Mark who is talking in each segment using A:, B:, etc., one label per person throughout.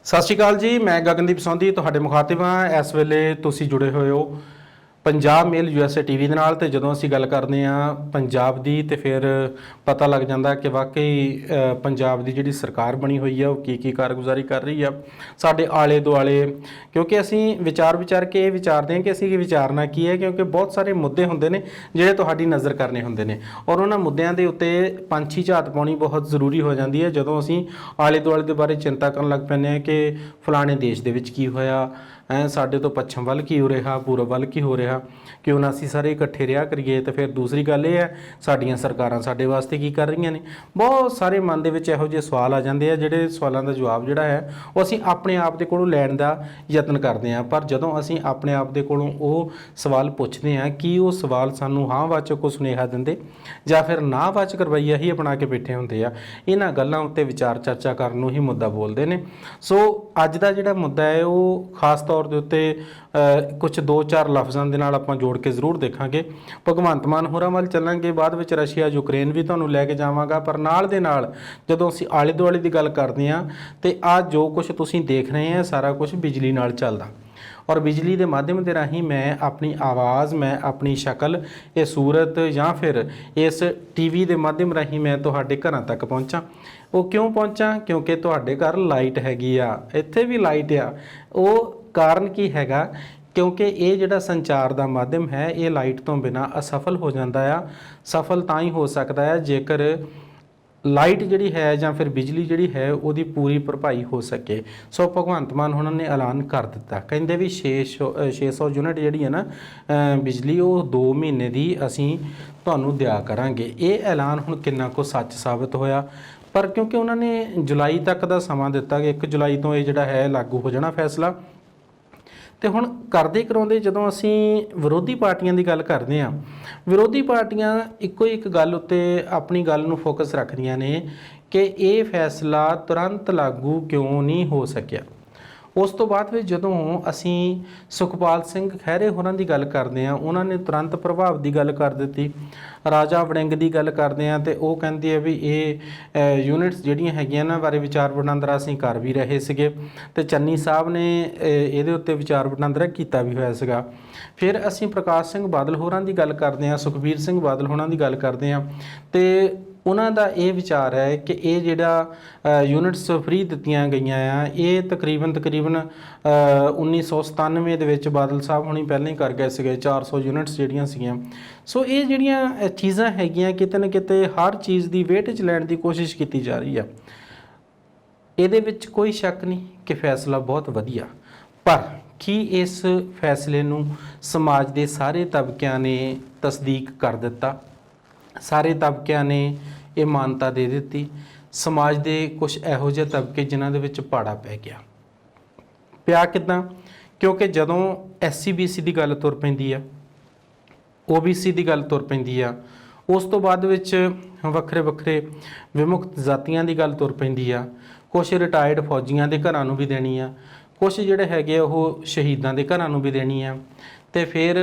A: ਸਤਿ ਸ਼੍ਰੀ ਅਕਾਲ ਜੀ, ਮੈਂ ਗਗਨਦੀਪ ਸੌਂਧੀ ਤੁਹਾਡੇ ਮੁਖਾਤਿਬ ਹਾਂ। ਇਸ ਵੇਲੇ ਤੁਸੀਂ ਜੁੜੇ ਹੋਏ ਹੋ ਪੰਜਾਬ ਮੇਲ USA TV ਦੇ ਨਾਲ। ਤੇ ਜਦੋਂ ਅਸੀਂ ਗੱਲ ਕਰਦੇ ਹਾਂ ਪੰਜਾਬ ਦੀ ਤੇ ਫਿਰ ਪਤਾ ਲੱਗ ਜਾਂਦਾ ਕਿ ਵਾਕਈ ਪੰਜਾਬ ਦੀ ਜਿਹੜੀ ਸਰਕਾਰ ਬਣੀ ਹੋਈ ਆ ਉਹ ਕੀ ਕਾਰਗੁਜ਼ਾਰੀ ਕਰ ਰਹੀ ਆ ਸਾਡੇ ਆਲੇ ਦੁਆਲੇ। ਕਿਉਂਕਿ ਅਸੀਂ ਵਿਚਾਰ ਕੇ ਇਹ ਵਿਚਾਰਦੇ ਹਾਂ ਕਿ ਅਸੀਂ ਵਿਚਾਰਨਾ ਕੀ ਹੈ, ਕਿਉਂਕਿ ਬਹੁਤ ਸਾਰੇ ਮੁੱਦੇ ਹੁੰਦੇ ਨੇ ਜਿਹੜੇ ਤੁਹਾਡੀ ਨਜ਼ਰ ਕਰਨੇ ਹੁੰਦੇ ਨੇ, ਔਰ ਉਹਨਾਂ ਮੁੱਦਿਆਂ ਦੇ ਉੱਤੇ ਪੰਛੀ ਝਾਤ ਪਾਉਣੀ ਬਹੁਤ ਜ਼ਰੂਰੀ ਹੋ ਜਾਂਦੀ ਹੈ ਜਦੋਂ ਅਸੀਂ ਆਲੇ ਦੁਆਲੇ ਦੇ ਬਾਰੇ ਚਿੰਤਾ ਕਰਨ ਲੱਗ ਪੈਂਦੇ ਹਾਂ ਕਿ ਫਲਾਣੇ ਦੇਸ਼ ਦੇ ਵਿੱਚ ਕੀ ਹੋਇਆ, ਸਾਡੇ ਤੋਂ ਪੱਛਮ ਵੱਲ ਕੀ ਹੋ ਰਿਹਾ, ਪੂਰਬ ਵੱਲ ਕੀ ਹੋ ਰਿਹਾ, ਕਿਉਂ ਨਾ ਅਸੀਂ ਸਾਰੇ ਇਕੱਠੇ ਰਿਹਾ ਕਰੀਏ। ਤੇ ਫਿਰ ਦੂਸਰੀ ਗੱਲ ਇਹ ਹੈ ਸਾਡੀਆਂ ਸਰਕਾਰਾਂ ਸਾਡੇ ਵਾਸਤੇ ਕੀ ਕਰ ਰਹੀਆਂ ਨੇ। ਬਹੁਤ ਸਾਰੇ ਮਨ ਦੇ ਵਿੱਚ ਇਹੋ ਜਿਹੇ ਸਵਾਲ ਆ ਜਾਂਦੇ ਆ, ਜਿਹੜੇ ਸਵਾਲਾਂ ਦਾ ਜਵਾਬ ਜਿਹੜਾ ਹੈ ਉਹ ਅਸੀਂ ਆਪਣੇ ਆਪ ਦੇ ਕੋਲੋਂ ਲੈਣ ਦਾ ਯਤਨ ਕਰਦੇ ਹਾਂ। ਪਰ ਜਦੋਂ ਅਸੀਂ ਆਪਣੇ ਆਪ ਦੇ ਕੋਲੋਂ ਉਹ ਸਵਾਲ ਪੁੱਛਦੇ ਹਾਂ, ਕੀ ਉਹ ਸਵਾਲ ਸਾਨੂੰ ਹਾਂ ਵਾਚਕ ਕੋ ਸੁਨੇਹਾ ਦਿੰਦੇ ਜਾਂ ਫਿਰ ਨਾ ਵਾਚਕ ਰਵੱਈਆ ਹੀ ਅਪਣਾ ਕੇ ਬੈਠੇ ਹੁੰਦੇ ਆ। ਇਹਨਾਂ ਗੱਲਾਂ ਉੱਤੇ ਵਿਚਾਰ ਚਰਚਾ ਕਰਨ ਨੂੰ ਹੀ ਮੁੱਦਾ ਬੋਲਦੇ ਨੇ। ਸੋ ਅੱਜ ਦਾ ਜਿਹੜਾ ਮੁੱਦਾ ਹੈ ਉਹ ਖਾਸ ਤੌਰ ਦੇ ਉੱਤੇ ਕੁਝ 2-4 ਲਫ਼ਜ਼ਾਂ ਦੇ ਨਾਲ ਆਪਾਂ ਜੋੜ ਕੇ ਜ਼ਰੂਰ ਦੇਖਾਂਗੇ। ਭਗਵੰਤ ਮਾਨ ਹੋਰਾਂ ਵੱਲ ਚੱਲਾਂਗੇ, ਬਾਅਦ ਵਿੱਚ ਰਸ਼ੀਆ ਯੂਕਰੇਨ ਵੀ ਤੁਹਾਨੂੰ ਲੈ ਕੇ ਜਾਵਾਂਗਾ। ਪਰ ਨਾਲ ਦੇ ਨਾਲ ਜਦੋਂ ਅਸੀਂ ਆਲੇ ਦੁਆਲੇ ਦੀ ਗੱਲ ਕਰਦੇ ਹਾਂ ਤੇ ਆਹ ਜੋ ਕੁਝ ਤੁਸੀਂ ਦੇਖ ਰਹੇ ਆ ਸਾਰਾ ਕੁਝ ਬਿਜਲੀ ਨਾਲ ਚੱਲਦਾ, ਔਰ ਬਿਜਲੀ ਦੇ ਮਾਧਿਅਮ ਦੇ ਰਾਹੀਂ ਮੈਂ ਆਪਣੀ ਆਵਾਜ਼, ਮੈਂ ਆਪਣੀ ਸ਼ਕਲ, ਇਹ ਸੂਰਤ ਜਾਂ ਫਿਰ ਇਸ TV ਦੇ ਮਾਧਿਅਮ ਰਾਹੀਂ ਮੈਂ ਤੁਹਾਡੇ ਘਰਾਂ ਤੱਕ ਪਹੁੰਚਾਂ। ਉਹ ਕਿਉਂ ਪਹੁੰਚਾਂ? ਕਿਉਂਕਿ ਤੁਹਾਡੇ ਘਰ ਲਾਈਟ ਹੈਗੀ ਆ, ਇੱਥੇ ਵੀ ਲਾਈਟ ਆ। ਉਹ ਕਾਰਨ ਕੀ ਹੈਗਾ? ਕਿਉਂਕਿ ਇਹ ਜਿਹੜਾ ਸੰਚਾਰ ਦਾ ਮਾਧਿਅਮ ਹੈ ਇਹ ਲਾਈਟ ਤੋਂ ਬਿਨਾਂ ਅਸਫਲ ਹੋ ਜਾਂਦਾ ਆ। ਸਫਲ ਤਾਂ ਹੀ ਹੋ ਸਕਦਾ ਹੈ ਜੇਕਰ ਲਾਈਟ ਜਿਹੜੀ ਹੈ ਜਾਂ ਫਿਰ ਬਿਜਲੀ ਜਿਹੜੀ ਹੈ ਉਹਦੀ ਪੂਰੀ ਭਰਪਾਈ ਹੋ ਸਕੇ। ਸੋ ਭਗਵੰਤ ਮਾਨ ਉਹਨਾਂ ਨੇ ਐਲਾਨ ਕਰ ਦਿੱਤਾ, ਕਹਿੰਦੇ ਵੀ 600 ਯੂਨਿਟ ਜਿਹੜੀ ਹੈ ਨਾ ਬਿਜਲੀ ਉਹ 2 ਮਹੀਨੇ ਦੀ ਅਸੀਂ ਤੁਹਾਨੂੰ ਦਿਆ ਕਰਾਂਗੇ। ਇਹ ਐਲਾਨ ਹੁਣ ਕਿੰਨਾ ਕੁ ਸੱਚ ਸਾਬਤ ਹੋਇਆ? ਪਰ ਕਿਉਂਕਿ ਉਹਨਾਂ ਨੇ ਜੁਲਾਈ ਤੱਕ ਦਾ ਸਮਾਂ ਦਿੱਤਾ ਕਿ 1 ਜੁਲਾਈ ਤੋਂ ਇਹ ਜਿਹੜਾ ਹੈ ਲਾਗੂ ਹੋ ਜਾਣਾ ਫੈਸਲਾ। ਤੇ ਹੁਣ ਕਰਦੇ ਕਰਾਉਂਦੇ ਜਦੋਂ ਅਸੀਂ ਵਿਰੋਧੀ ਪਾਰਟੀਆਂ ਦੀ ਗੱਲ ਕਰਦੇ ਹਾਂ, ਵਿਰੋਧੀ ਪਾਰਟੀਆਂ ਇੱਕੋ ਇੱਕ ਗੱਲ ਉੱਤੇ ਆਪਣੀ ਗੱਲ ਨੂੰ ਫੋਕਸ ਰੱਖਦੀਆਂ ਨੇ ਕਿ ਇਹ ਫੈਸਲਾ ਤੁਰੰਤ ਲਾਗੂ ਕਿਉਂ ਨਹੀਂ ਹੋ ਸਕਿਆ। ਉਸ ਤੋਂ ਬਾਅਦ ਵਿੱਚ ਜਦੋਂ ਅਸੀਂ ਸੁਖਪਾਲ ਸਿੰਘ ਖਹਿਰੇ ਹੋਰਾਂ ਦੀ ਗੱਲ ਕਰਦੇ ਹਾਂ, ਉਹਨਾਂ ਨੇ ਤੁਰੰਤ ਪ੍ਰਭਾਵ ਦੀ ਗੱਲ ਕਰ ਦਿੱਤੀ। ਰਾਜਾ ਵੜਿੰਗ ਦੀ ਗੱਲ ਕਰਦੇ ਹਾਂ ਤੇ ਉਹ ਕਹਿੰਦੇ ਆ ਵੀ ਇਹ ਯੂਨਿਟਸ ਜਿਹੜੀਆਂ ਹੈਗੀਆਂ ਨਾ ਬਾਰੇ ਵਿਚਾਰ ਵਟਾਂਦਰਾ ਅਸੀਂ ਕਰ ਵੀ ਰਹੇ ਸੀਗੇ ਤੇ ਚੰਨੀ ਸਾਹਿਬ ਨੇ ਇਹਦੇ ਉੱਤੇ ਵਿਚਾਰ ਵਟਾਂਦਰਾ ਕੀਤਾ ਵੀ ਹੋਇਆ ਸੀਗਾ। ਫਿਰ ਅਸੀਂ ਪ੍ਰਕਾਸ਼ ਸਿੰਘ ਬਾਦਲ ਹੋਰਾਂ ਦੀ ਗੱਲ ਕਰਦੇ ਹਾਂ, ਸੁਖਬੀਰ ਸਿੰਘ ਬਾਦਲ ਹੋਰਾਂ ਦੀ ਗੱਲ ਕਰਦੇ ਹਾਂ ਤੇ ਉਹਨਾਂ ਦਾ ਇਹ ਵਿਚਾਰ ਹੈ ਕਿ ਇਹ ਜਿਹੜਾ ਯੂਨਿਟਸ ਫ੍ਰੀ ਦਿੱਤੀਆਂ ਗਈਆਂ ਆ ਇਹ ਤਕਰੀਬਨ 1997 ਦੇ ਵਿੱਚ ਬਾਦਲ ਸਾਹਿਬ ਹੁਣੀ ਪਹਿਲਾਂ ਹੀ ਕਰ ਗਏ ਸੀਗੇ 400 ਯੂਨਿਟਸ ਜਿਹੜੀਆਂ ਸੀਗੀਆਂ। ਸੋ ਇਹ ਜਿਹੜੀਆਂ ਚੀਜ਼ਾਂ ਹੈਗੀਆਂ ਕਿਤੇ ਨਾ ਕਿਤੇ ਹਰ ਚੀਜ਼ ਦੀ ਵੇਟੇਜ ਲੈਣ ਦੀ ਕੋਸ਼ਿਸ਼ ਕੀਤੀ ਜਾ ਰਹੀ ਆ। ਇਹਦੇ ਵਿੱਚ ਕੋਈ ਸ਼ੱਕ ਨਹੀਂ ਕਿ ਫੈਸਲਾ ਬਹੁਤ ਵਧੀਆ, ਪਰ ਕੀ ਇਸ ਫੈਸਲੇ ਨੂੰ ਸਮਾਜ ਦੇ ਸਾਰੇ ਤਬਕਿਆਂ ਨੇ ਤਸਦੀਕ ਕਰ ਦਿੱਤਾ? ਸਾਰੇ ਤਬਕਿਆਂ ਨੇ ਇਹ ਮਾਨਤਾ ਦੇ ਦਿੱਤੀ? ਸਮਾਜ ਦੇ ਕੁਝ ਇਹੋ ਜਿਹੇ ਤਬਕੇ ਜਿਨ੍ਹਾਂ ਦੇ ਵਿੱਚ ਪਾੜਾ ਪੈ ਗਿਆ। ਪਿਆ ਕਿੱਦਾਂ? ਕਿਉਂਕਿ ਜਦੋਂ SC BC ਦੀ ਗੱਲ ਤੁਰ ਪੈਂਦੀ ਆ, OBC ਦੀ ਗੱਲ ਤੁਰ ਪੈਂਦੀ ਆ, ਉਸ ਤੋਂ ਬਾਅਦ ਵਿੱਚ ਵੱਖਰੇ ਵੱਖਰੇ ਵਿਮੁਕਤ ਜਾਤੀਆਂ ਦੀ ਗੱਲ ਤੁਰ ਪੈਂਦੀ ਆ, ਕੁਛ ਰਿਟਾਇਰਡ ਫੌਜੀਆਂ ਦੇ ਘਰਾਂ ਨੂੰ ਵੀ ਦੇਣੀ ਆ, ਕੁਛ ਜਿਹੜੇ ਹੈਗੇ ਉਹ ਸ਼ਹੀਦਾਂ ਦੇ ਘਰਾਂ ਨੂੰ ਵੀ ਦੇਣੀ ਆ, ਤੇ ਫਿਰ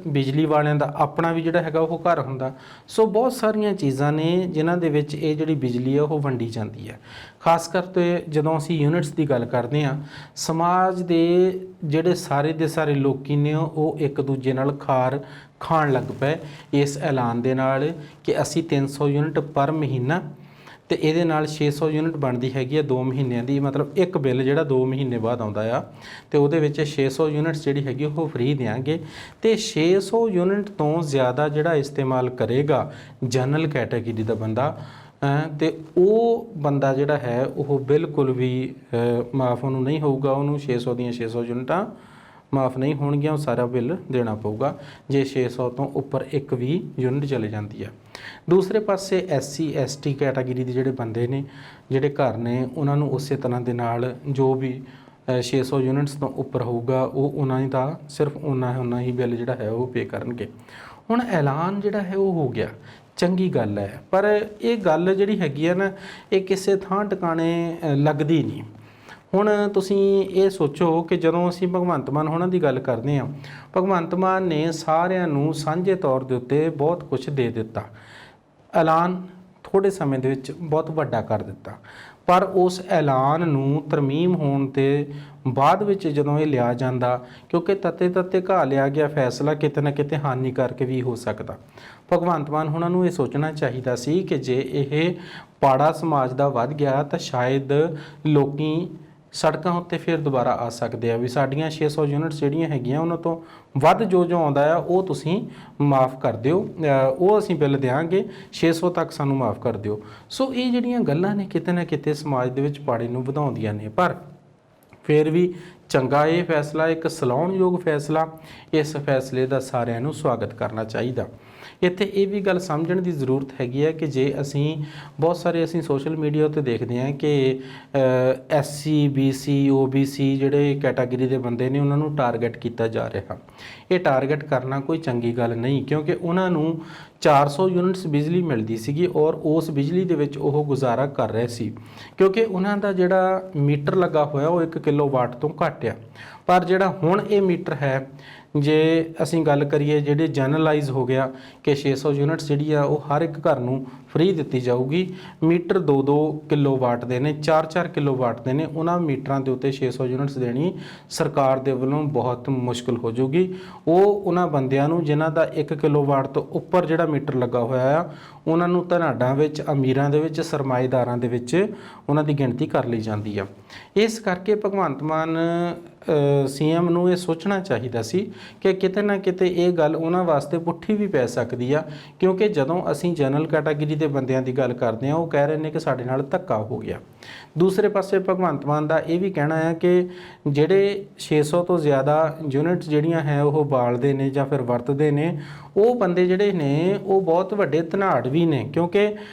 A: ਬਿਜਲੀ ਵਾਲਿਆਂ ਦਾ ਆਪਣਾ ਵੀ ਜਿਹੜਾ ਹੈਗਾ ਉਹ ਘਰ ਹੁੰਦਾ। ਸੋ ਬਹੁਤ ਸਾਰੀਆਂ ਚੀਜ਼ਾਂ ਨੇ ਜਿਨ੍ਹਾਂ ਦੇ ਵਿੱਚ ਇਹ ਜਿਹੜੀ ਬਿਜਲੀ ਆ ਉਹ ਵੰਡੀ ਜਾਂਦੀ ਹੈ। ਖਾਸ ਕਰਕੇ ਜਦੋਂ ਅਸੀਂ ਯੂਨਿਟਸ ਦੀ ਗੱਲ ਕਰਦੇ ਹਾਂ, ਸਮਾਜ ਦੇ ਜਿਹੜੇ ਸਾਰੇ ਦੇ ਸਾਰੇ ਲੋਕੀ ਨੇ ਉਹ ਇੱਕ ਦੂਜੇ ਨਾਲ ਖਾਣ ਲੱਗ ਪਏ ਇਸ ਐਲਾਨ ਦੇ ਨਾਲ ਕਿ ਅਸੀਂ 300 ਯੂਨਿਟ ਪਰ ਮਹੀਨਾ ਤੇ ਇਹਦੇ ਨਾਲ 600 ਯੂਨਿਟ ਬਣਦੀ ਹੈਗੀ ਆ 2 ਮਹੀਨਿਆਂ ਦੀ। ਮਤਲਬ ਇੱਕ ਬਿੱਲ ਜਿਹੜਾ 2 ਮਹੀਨੇ ਬਾਅਦ ਆਉਂਦਾ ਆ ਤੇ ਉਹਦੇ ਵਿੱਚ 600 ਯੂਨਿਟਸ ਜਿਹੜੀ ਹੈਗੀ ਉਹ ਫ੍ਰੀ ਦੇਵਾਂਗੇ। ਤੇ 600 ਯੂਨਿਟ ਤੋਂ ਜ਼ਿਆਦਾ ਜਿਹੜਾ ਇਸਤੇਮਾਲ ਕਰੇਗਾ ਜਨਰਲ ਕੈਟਾਗਰੀ ਦਾ ਬੰਦਾ ਤੇ ਉਹ ਬੰਦਾ ਜਿਹੜਾ ਹੈ ਉਹ ਬਿਲਕੁਲ ਵੀ ਮਾਫ ਉਹਨੂੰ ਨਹੀਂ ਹੋਊਗਾ। ਉਹਨੂੰ 600 ਦੀਆਂ 600 ਯੂਨਿਟਾਂ ਮਾਫ ਨਹੀਂ ਹੋਣਗੀਆਂ, ਉਹ ਸਾਰਾ ਬਿੱਲ ਦੇਣਾ ਪਊਗਾ ਜੇ 600 ਤੋਂ ਉੱਪਰ ਇੱਕ ਵੀ ਯੂਨਿਟ ਚਲੇ ਜਾਂਦੀ ਆ। ਦੂਸਰੇ ਪਾਸੇ SC ST ਕੈਟਾਗਰੀ ਦੇ ਜਿਹੜੇ ਬੰਦੇ ਨੇ, ਜਿਹੜੇ ਘਰ ਨੇ, ਉਹਨਾਂ ਨੂੰ ਉਸੇ ਤਰ੍ਹਾਂ ਦੇ ਨਾਲ ਜੋ ਵੀ 600 ਯੂਨਿਟਸ ਤੋਂ ਉੱਪਰ ਹੋਊਗਾ ਉਹ ਉਹਨਾਂ ਦਾ ਸਿਰਫ ਉਹਨਾਂ ਹੀ ਬਿੱਲ ਜਿਹੜਾ ਹੈ ਉਹ ਪੇ ਕਰਨਗੇ। ਹੁਣ ਐਲਾਨ ਜਿਹੜਾ ਹੈ ਉਹ ਹੋ ਗਿਆ, ਚੰਗੀ ਗੱਲ ਹੈ, ਪਰ ਇਹ ਗੱਲ ਜਿਹੜੀ ਹੈਗੀ ਆ ਨਾ ਇਹ ਕਿਸੇ ਥਾਂ ਟਿਕਾਣੇ ਲੱਗਦੀ ਨਹੀਂ। ਹੁਣ ਤੁਸੀਂ ਇਹ ਸੋਚੋ ਕਿ ਜਦੋਂ ਅਸੀਂ ਭਗਵੰਤ ਮਾਨ ਹੋਰਾਂ ਦੀ ਗੱਲ ਕਰਦੇ ਹਾਂ, ਭਗਵੰਤ ਮਾਨ ਨੇ ਸਾਰਿਆਂ ਨੂੰ ਸਾਂਝੇ ਤੌਰ ਦੇ ਉੱਤੇ ਬਹੁਤ ਕੁਝ ਦੇ ਦਿੱਤਾ, ਐਲਾਨ ਥੋੜ੍ਹੇ ਸਮੇਂ ਦੇ ਵਿੱਚ ਬਹੁਤ ਵੱਡਾ ਕਰ ਦਿੱਤਾ। ਪਰ ਉਸ ਐਲਾਨ ਨੂੰ ਤਰਮੀਮ ਹੋਣ ਤੇ ਬਾਅਦ ਵਿੱਚ ਜਦੋਂ ਇਹ ਲਿਆ ਜਾਂਦਾ, ਕਿਉਂਕਿ ਤੱਤੇ ਘਾ ਲਿਆ ਗਿਆ ਫੈਸਲਾ ਕਿਤੇ ਨਾ ਕਿਤੇ ਹਾਨੀ ਕਰਕੇ ਵੀ ਹੋ ਸਕਦਾ। ਭਗਵੰਤ ਮਾਨ ਉਹਨਾਂ ਨੂੰ ਇਹ ਸੋਚਣਾ ਚਾਹੀਦਾ ਸੀ ਕਿ ਜੇ ਇਹ ਪਾੜਾ ਸਮਾਜ ਦਾ ਵੱਧ ਗਿਆ ਤਾਂ ਸ਼ਾਇਦ ਲੋਕੀ ਸੜਕਾਂ ਉੱਤੇ ਫਿਰ ਦੁਬਾਰਾ ਆ ਸਕਦੇ ਆ ਵੀ ਸਾਡੀਆਂ 600 ਯੂਨਿਟਸ ਜਿਹੜੀਆਂ ਹੈਗੀਆਂ ਉਹਨਾਂ ਤੋਂ ਵੱਧ ਜੋ ਆਉਂਦਾ ਆ ਉਹ ਤੁਸੀਂ ਮਾਫ ਕਰ ਦਿਓ, ਉਹ ਅਸੀਂ ਬਿੱਲ ਦਿਆਂਗੇ, 600 ਤੱਕ ਸਾਨੂੰ ਮਾਫ ਕਰ ਦਿਓ। ਸੋ ਇਹ ਜਿਹੜੀਆਂ ਗੱਲਾਂ ਨੇ ਕਿਤੇ ਨਾ ਕਿਤੇ ਸਮਾਜ ਦੇ ਵਿੱਚ ਪਾੜੇ ਨੂੰ ਵਧਾਉਂਦੀਆਂ ਨੇ, ਪਰ ਫਿਰ ਵੀ ਚੰਗਾ ਇਹ ਫੈਸਲਾ, ਇੱਕ ਸਲਾਹੁਣਯੋਗ ਫੈਸਲਾ। ਇਸ ਫੈਸਲੇ ਦਾ ਸਾਰਿਆਂ ਨੂੰ ਸਵਾਗਤ ਕਰਨਾ ਚਾਹੀਦਾ। ਇੱਥੇ ਇਹ ਵੀ ਗੱਲ ਸਮਝਣ ਦੀ ਜ਼ਰੂਰਤ ਹੈਗੀ ਹੈ ਕਿ ਜੇ ਬਹੁਤ ਸਾਰੇ ਸੋਸ਼ਲ ਮੀਡੀਆ ਉੱਤੇ ਦੇਖਦੇ ਹਾਂ ਕਿ SC BC OBC ਜਿਹੜੇ ਕੈਟਾਗਰੀ ਦੇ ਬੰਦੇ ਨੇ ਉਹਨਾਂ ਨੂੰ ਟਾਰਗੇਟ ਕੀਤਾ ਜਾ ਰਿਹਾ। ਇਹ ਟਾਰਗੇਟ ਕਰਨਾ ਕੋਈ ਚੰਗੀ ਗੱਲ ਨਹੀਂ, ਕਿਉਂਕਿ ਉਹਨਾਂ ਨੂੰ 400 ਯੂਨਿਟਸ ਬਿਜਲੀ ਮਿਲਦੀ ਸੀਗੀ ਔਰ ਉਸ ਬਿਜਲੀ ਦੇ ਵਿੱਚ ਉਹ ਗੁਜ਼ਾਰਾ ਕਰ ਰਹੇ ਸੀ, ਕਿਉਂਕਿ ਉਹਨਾਂ ਦਾ ਜਿਹੜਾ ਮੀਟਰ ਲੱਗਾ ਹੋਇਆ ਉਹ 1 ਕਿਲੋਵਾਟ ਤੋਂ ਘੱਟ ਆ। ਪਰ ਜਿਹੜਾ ਹੁਣ ਇਹ ਮੀਟਰ ਹੈ, ਜੇ ਅਸੀਂ ਗੱਲ ਕਰੀਏ ਜਿਹੜੇ ਜਨਰਲਾਈਜ਼ ਹੋ ਗਿਆ ਕਿ 600 ਯੂਨਿਟਸ ਜਿਹੜੀ ਆ ਉਹ ਹਰ ਇੱਕ ਘਰ ਨੂੰ ਫ੍ਰੀ ਦਿੱਤੀ ਜਾਊਗੀ। ਮੀਟਰ 2-2 ਕਿਲੋਵਾਟ ਦੇ ਨੇ, 4-4 ਕਿਲੋਵਾਟ ਦੇ ਨੇ, ਉਹਨਾਂ ਮੀਟਰਾਂ ਦੇ ਉੱਤੇ 600 ਯੂਨਿਟਸ ਦੇਣੀ ਸਰਕਾਰ ਦੇ ਵੱਲੋਂ ਬਹੁਤ ਮੁਸ਼ਕਿਲ ਹੋ ਜਾਊਗੀ। ਉਹ ਉਹਨਾਂ ਬੰਦਿਆਂ ਨੂੰ ਜਿਨ੍ਹਾਂ ਦਾ 1 ਕਿਲੋਵਾਟ ਤੋਂ ਉੱਪਰ ਜਿਹੜਾ ਮੀਟਰ ਲੱਗਾ ਹੋਇਆ ਆ ਉਹਨਾਂ ਨੂੰ ਧਨਾਡਾਂ ਵਿੱਚ, ਅਮੀਰਾਂ ਦੇ ਵਿੱਚ, ਸਰਮਾਏਦਾਰਾਂ ਦੇ ਵਿੱਚ ਉਹਨਾਂ ਦੀ ਗਿਣਤੀ ਕਰ ਲਈ ਜਾਂਦੀ ਆ। ਇਸ ਕਰਕੇ ਭਗਵੰਤ ਮਾਨ CM ਨੂੰ ਇਹ ਸੋਚਣਾ ਚਾਹੀਦਾ ਸੀ ਕਿ ਕਿਤੇ ਨਾ ਕਿਤੇ ਇਹ ਗੱਲ ਉਹਨਾਂ ਵਾਸਤੇ ਪੁੱਠੀ ਵੀ ਪੈ ਸਕਦੀ ਆ, ਕਿਉਂਕਿ ਜਦੋਂ ਅਸੀਂ ਜਨਰਲ ਕੈਟਾਗਰੀ ਦੇ ਬੰਦਿਆਂ ਦੀ ਗੱਲ ਕਰਦੇ ਹਾਂ ਉਹ ਕਹਿ ਰਹੇ ਨੇ ਕਿ ਸਾਡੇ ਨਾਲ ਧੱਕਾ ਹੋ ਗਿਆ। ਦੂਸਰੇ ਪਾਸੇ ਭਗਵੰਤ ਮਾਨ ਦਾ ਇਹ ਵੀ ਕਹਿਣਾ ਹੈ ਕਿ ਜਿਹੜੇ 600 ਤੋਂ ਜ਼ਿਆਦਾ ਯੂਨਿਟ ਜਿਹੜੀਆਂ ਹੈ ਉਹ ਬਾਲਦੇ ਨੇ ਜਾਂ ਫਿਰ ਵਰਤਦੇ ਨੇ, ਉਹ ਬੰਦੇ ਜਿਹੜੇ ਨੇ ਉਹ ਬਹੁਤ ਵੱਡੇ ਧਨਾੜ ਵੀ ਨੇ, ਕਿਉਂਕਿ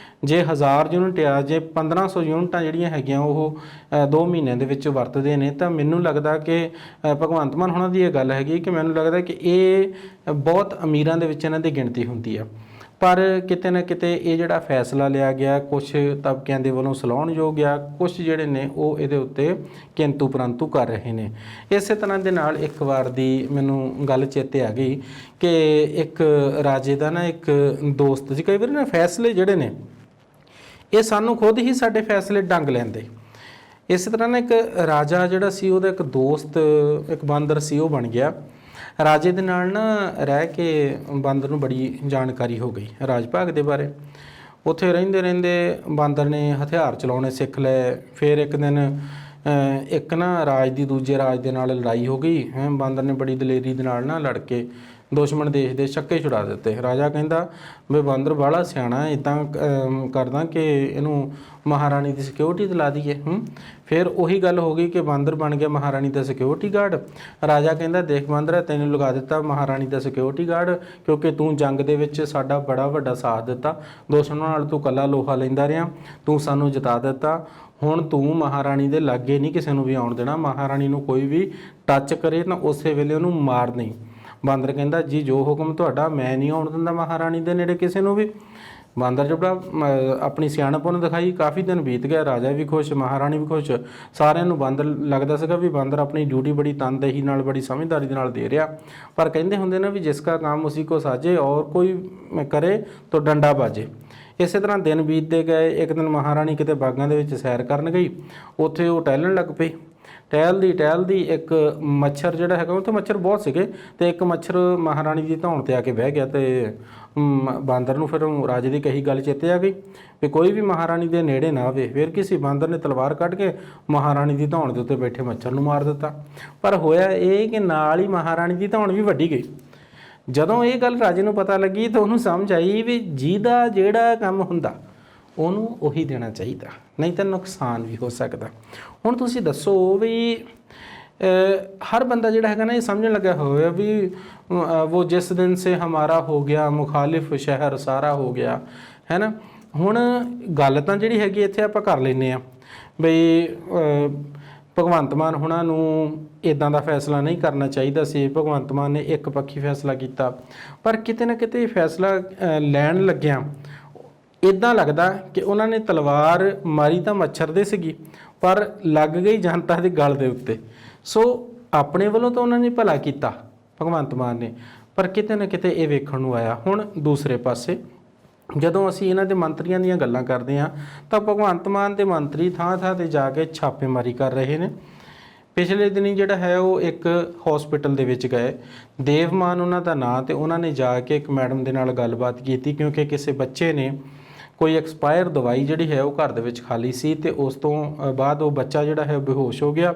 A: ਜੇ 1000 ਯੂਨਿਟ ਆ, ਜੇ 1500 ਯੂਨਿਟਾਂ ਜਿਹੜੀਆਂ ਹੈਗੀਆਂ ਉਹ 2 ਮਹੀਨਿਆਂ ਦੇ ਵਿੱਚ ਵਰਤਦੇ ਨੇ, ਤਾਂ ਮੈਨੂੰ ਲੱਗਦਾ ਕਿ ਭਗਵੰਤ ਮਾਨ ਹੋਣਾ ਦੀ ਇਹ ਗੱਲ ਹੈਗੀ ਕਿ ਮੈਨੂੰ ਲੱਗਦਾ ਕਿ ਇਹ ਬਹੁਤ ਅਮੀਰਾਂ ਦੇ ਵਿੱਚ ਇਹਨਾਂ ਦੀ ਗਿਣਤੀ ਹੁੰਦੀ ਆ। ਪਰ ਕਿਤੇ ਨਾ ਕਿਤੇ ਇਹ ਜਿਹੜਾ ਫੈਸਲਾ ਲਿਆ ਗਿਆ ਕੁਝ ਤਬਕਿਆਂ ਦੇ ਵੱਲੋਂ ਸਲਾਹੁਣਯੋਗ ਆ, ਕੁਝ ਜਿਹੜੇ ਨੇ ਉਹ ਇਹਦੇ ਉੱਤੇ ਕਿੰਤੂ ਪਰੰਤੂ ਕਰ ਰਹੇ ਨੇ। ਇਸੇ ਤਰ੍ਹਾਂ ਦੇ ਨਾਲ ਇੱਕ ਵਾਰ ਦੀ ਮੈਨੂੰ ਗੱਲ ਚੇਤੇ ਆ ਗਈ ਕਿ ਇੱਕ ਰਾਜੇ ਦਾ ਨਾ ਇੱਕ ਦੋਸਤ ਸੀ। ਕਈ ਵਾਰ ਨਾ ਫੈਸਲੇ ਜਿਹੜੇ ਨੇ ਇਹ ਸਾਨੂੰ ਖੁਦ ਹੀ ਸਾਡੇ ਫੈਸਲੇ ਡੰਗ ਲੈਂਦੇ। ਇਸੇ ਤਰ੍ਹਾਂ ਨਾ ਇੱਕ ਰਾਜਾ ਜਿਹੜਾ ਸੀ ਉਹਦਾ ਇੱਕ ਦੋਸਤ, ਇੱਕ ਬਾਂਦਰ ਸੀ, ਉਹ ਬਣ ਗਿਆ। ਰਾਜੇ ਦੇ ਨਾਲ ਨਾ ਰਹਿ ਕੇ ਬਾਂਦਰ ਨੂੰ ਬੜੀ ਜਾਣਕਾਰੀ ਹੋ ਗਈ ਰਾਜ ਭਾਗ ਦੇ ਬਾਰੇ। ਉੱਥੇ ਰਹਿੰਦੇ ਰਹਿੰਦੇ ਬਾਂਦਰ ਨੇ ਹਥਿਆਰ ਚਲਾਉਣੇ ਸਿੱਖ ਲਏ। ਫਿਰ ਇੱਕ ਦਿਨ ਇੱਕ ਨਾ ਰਾਜ ਦੀ ਦੂਜੇ ਰਾਜ ਦੇ ਨਾਲ ਲੜਾਈ ਹੋ ਗਈ ਹੈ। ਬਾਂਦਰ ਨੇ ਬੜੀ ਦਲੇਰੀ ਦੇ ਨਾਲ ਨਾ ਲੜ ਕੇ ਦੁਸ਼ਮਣ ਦੇਸ਼ ਦੇ ਛੱਕੇ ਛੁਡਾ ਦਿੱਤੇ। ਰਾਜਾ ਕਹਿੰਦਾ ਵੀ ਬਾਂਦਰ ਬਾਹਲਾ ਸਿਆਣਾ, ਇੱਦਾਂ ਕਰਦਾ ਕਿ ਇਹਨੂੰ ਮਹਾਰਾਣੀ ਦੀ ਸਿਕਿਉਰਿਟੀ ਦਿਲਾ ਦਈਏ। ਫਿਰ ਉਹੀ ਗੱਲ ਹੋ ਗਈ ਕਿ ਬਾਂਦਰ ਬਣ ਗਿਆ ਮਹਾਰਾਣੀ ਦਾ ਸਿਕਿਉਰਿਟੀ ਗਾਰਡ। ਰਾਜਾ ਕਹਿੰਦਾ ਦੇਖ ਬਾਂਦਰ, ਤੈਨੂੰ ਲਗਾ ਦਿੱਤਾ ਮਹਾਰਾਣੀ ਦਾ ਸਿਕਿਉਰਿਟੀ ਗਾਰਡ, ਕਿਉਂਕਿ ਤੂੰ ਜੰਗ ਦੇ ਵਿੱਚ ਸਾਡਾ ਬੜਾ ਵੱਡਾ ਸਾਥ ਦਿੱਤਾ, ਦੁਸ਼ਮਣਾਂ ਨਾਲ ਤੂੰ ਕੱਲਾ ਲੋਹਾ ਲੈਂਦਾ ਰਿਹਾ, ਤੂੰ ਸਾਨੂੰ ਜਿਤਾ ਦਿੱਤਾ। ਹੁਣ ਤੂੰ ਮਹਾਰਾਣੀ ਦੇ ਲਾਗੇ ਨਹੀਂ ਕਿਸੇ ਨੂੰ ਵੀ ਆਉਣ ਦੇਣਾ, ਮਹਾਰਾਣੀ ਨੂੰ ਕੋਈ ਵੀ ਟੱਚ ਕਰੇ ਤਾਂ ਉਸੇ ਵੇਲੇ ਉਹਨੂੰ ਮਾਰ ਨਹੀਂ। ਬਾਂਦਰ ਕਹਿੰਦਾ ਜੀ ਜੋ ਹੁਕਮ ਤੁਹਾਡਾ, ਮੈਂ ਨਹੀਂ ਆਉਣ ਦਿੰਦਾ ਮਹਾਰਾਣੀ ਦੇ ਨੇੜੇ ਕਿਸੇ ਨੂੰ ਵੀ। ਬਾਂਦਰ ਜਿਹੜਾ ਆਪਣੀ ਸਿਆਣਪ ਉਹਨੇ ਦਿਖਾਈ। ਕਾਫੀ ਦਿਨ ਬੀਤ ਗਿਆ, ਰਾਜਾ ਵੀ ਖੁਸ਼, ਮਹਾਰਾਣੀ ਵੀ ਖੁਸ਼, ਸਾਰਿਆਂ ਨੂੰ ਬਾਂਦਰ ਲੱਗਦਾ ਸੀਗਾ ਵੀ ਬਾਂਦਰ ਆਪਣੀ ਡਿਊਟੀ ਬੜੀ ਤਨਦੇਹੀ ਨਾਲ, ਬੜੀ ਸਮਝਦਾਰੀ ਦੇ ਨਾਲ ਦੇ ਰਿਹਾ। ਪਰ ਕਹਿੰਦੇ ਹੁੰਦੇ ਨੇ ਵੀ ਜਿਸ ਕਾ ਕੰਮ ਉਸੀ ਕੋ ਸਾਜੇ ਔਰ ਕੋਈ ਕਰੇ ਤਾਂ ਡੰਡਾ ਬਾਜੇ। ਇਸੇ ਤਰ੍ਹਾਂ ਦਿਨ ਬੀਤਦੇ ਗਏ। ਇੱਕ ਦਿਨ ਮਹਾਰਾਣੀ ਕਿਤੇ ਬਾਗਾਂ ਦੇ ਵਿੱਚ ਸੈਰ ਕਰਨ ਗਈ, ਉੱਥੇ ਉਹ ਟਹਿਲਣ ਲੱਗ ਪਈ। ਟਹਿਲਦੀ ਇੱਕ ਮੱਛਰ ਜਿਹੜਾ ਹੈਗਾ, ਉੱਥੇ ਮੱਛਰ ਬਹੁਤ ਸੀਗੇ, ਅਤੇ ਇੱਕ ਮੱਛਰ ਮਹਾਰਾਣੀ ਦੀ ਧੌਣ 'ਤੇ ਆ ਕੇ ਬਹਿ ਗਿਆ। ਅਤੇ ਬਾਂਦਰ ਨੂੰ ਫਿਰ ਰਾਜੇ ਦੀ ਕਹੀ ਗੱਲ ਚੇਤੇ ਆ ਗਈ ਵੀ ਕੋਈ ਵੀ ਮਹਾਰਾਣੀ ਦੇ ਨੇੜੇ ਨਾ ਆਵੇ। ਫਿਰ ਕਿਸੇ ਬਾਂਦਰ ਨੇ ਤਲਵਾਰ ਕੱਢ ਕੇ ਮਹਾਰਾਣੀ ਦੀ ਧੌਣ ਦੇ ਉੱਤੇ ਬੈਠੇ ਮੱਛਰ ਨੂੰ ਮਾਰ ਦਿੱਤਾ। ਪਰ ਹੋਇਆ ਇਹ ਕਿ ਨਾਲ ਹੀ ਮਹਾਰਾਣੀ ਦੀ ਧੌਣ ਵੀ ਵੱਢੀ ਗਈ। ਜਦੋਂ ਇਹ ਗੱਲ ਰਾਜੇ ਨੂੰ ਪਤਾ ਲੱਗੀ ਤਾਂ ਉਹਨੂੰ ਸਮਝ ਆਈ ਵੀ ਜਿਹਦਾ ਜਿਹੜਾ ਕੰਮ ਹੁੰਦਾ ਉਹਨੂੰ ਉਹੀ ਦੇਣਾ ਚਾਹੀਦਾ, ਨਹੀਂ ਤਾਂ ਨੁਕਸਾਨ ਵੀ ਹੋ ਸਕਦਾ। ਹੁਣ ਤੁਸੀਂ ਦੱਸੋ ਵੀ ਹਰ ਬੰਦਾ ਜਿਹੜਾ ਹੈਗਾ ਨਾ ਇਹ ਸਮਝਣ ਲੱਗਾ ਹੋਇਆ ਵੀ ਉਹ ਜਿਸ ਦਿਨ ਸੇ ਹਮਾਰਾ ਹੋ ਗਿਆ ਮੁਖਾਲਿਫ ਸ਼ਹਿਰ ਸਾਰਾ ਹੋ ਗਿਆ, ਹੈ ਨਾ। ਹੁਣ ਗੱਲ ਤਾਂ ਜਿਹੜੀ ਹੈਗੀ ਇੱਥੇ ਆਪਾਂ ਕਰ ਲੈਂਦੇ ਹਾਂ ਬਈ ਭਗਵੰਤ ਮਾਨ ਹੁਣਾਂ ਨੂੰ ਇੱਦਾਂ ਦਾ ਫੈਸਲਾ ਨਹੀਂ ਕਰਨਾ ਚਾਹੀਦਾ ਸੀ। ਭਗਵੰਤ ਮਾਨ ਨੇ ਇੱਕ ਪੱਖੀ ਫੈਸਲਾ ਕੀਤਾ, ਪਰ ਕਿਤੇ ਨਾ ਕਿਤੇ ਫੈਸਲਾ ਲੈਣ ਲੱਗਿਆ ਇੱਦਾਂ ਲੱਗਦਾ ਕਿ ਉਹਨਾਂ ਨੇ ਤਲਵਾਰ ਮਾਰੀ ਤਾਂ ਮੱਛਰ ਦੇ ਸੀਗੀ, ਪਰ ਲੱਗ ਗਈ ਜਨਤਾ ਦੇ ਗਲ ਦੇ ਉੱਤੇ। ਸੋ ਆਪਣੇ ਵੱਲੋਂ ਤਾਂ ਉਹਨਾਂ ਨੇ ਭਲਾ ਕੀਤਾ ਭਗਵੰਤ ਮਾਨ ਨੇ, ਪਰ ਕਿਤੇ ਨਾ ਕਿਤੇ ਇਹ ਵੇਖਣ ਨੂੰ ਆਇਆ। ਹੁਣ ਦੂਸਰੇ ਪਾਸੇ ਜਦੋਂ ਅਸੀਂ ਇਹਨਾਂ ਦੇ ਮੰਤਰੀਆਂ ਦੀਆਂ ਗੱਲਾਂ ਕਰਦੇ ਹਾਂ ਤਾਂ ਭਗਵੰਤ ਮਾਨ ਦੇ ਮੰਤਰੀ ਥਾਂ ਥਾਂ ਤੇ ਜਾ ਕੇ ਛਾਪੇਮਾਰੀ ਕਰ ਰਹੇ ਨੇ। ਪਿਛਲੇ ਦਿਨੀ ਜਿਹੜਾ ਹੈ ਉਹ ਇੱਕ ਹਸਪੀਟਲ ਦੇ ਵਿੱਚ ਗਏ, ਦੇਵਮਾਨ ਉਹਨਾਂ ਦਾ ਨਾਂ, ਤੇ ਉਹਨਾਂ ਨੇ ਜਾ ਕੇ ਇੱਕ ਮੈਡਮ ਦੇ ਨਾਲ ਗੱਲਬਾਤ ਕੀਤੀ ਕਿਉਂਕਿ ਕਿਸੇ ਬੱਚੇ ਨੇ ਕੋਈ ਐਕਸਪਾਇਰ ਦਵਾਈ ਜਿਹੜੀ ਹੈ ਉਹ ਘਰ ਦੇ ਵਿੱਚ ਖਾਲੀ ਸੀ ਤੇ ਉਸ ਤੋਂ ਬਾਅਦ ਉਹ ਬੱਚਾ ਜਿਹੜਾ ਹੈ ਬੇਹੋਸ਼ ਹੋ ਗਿਆ।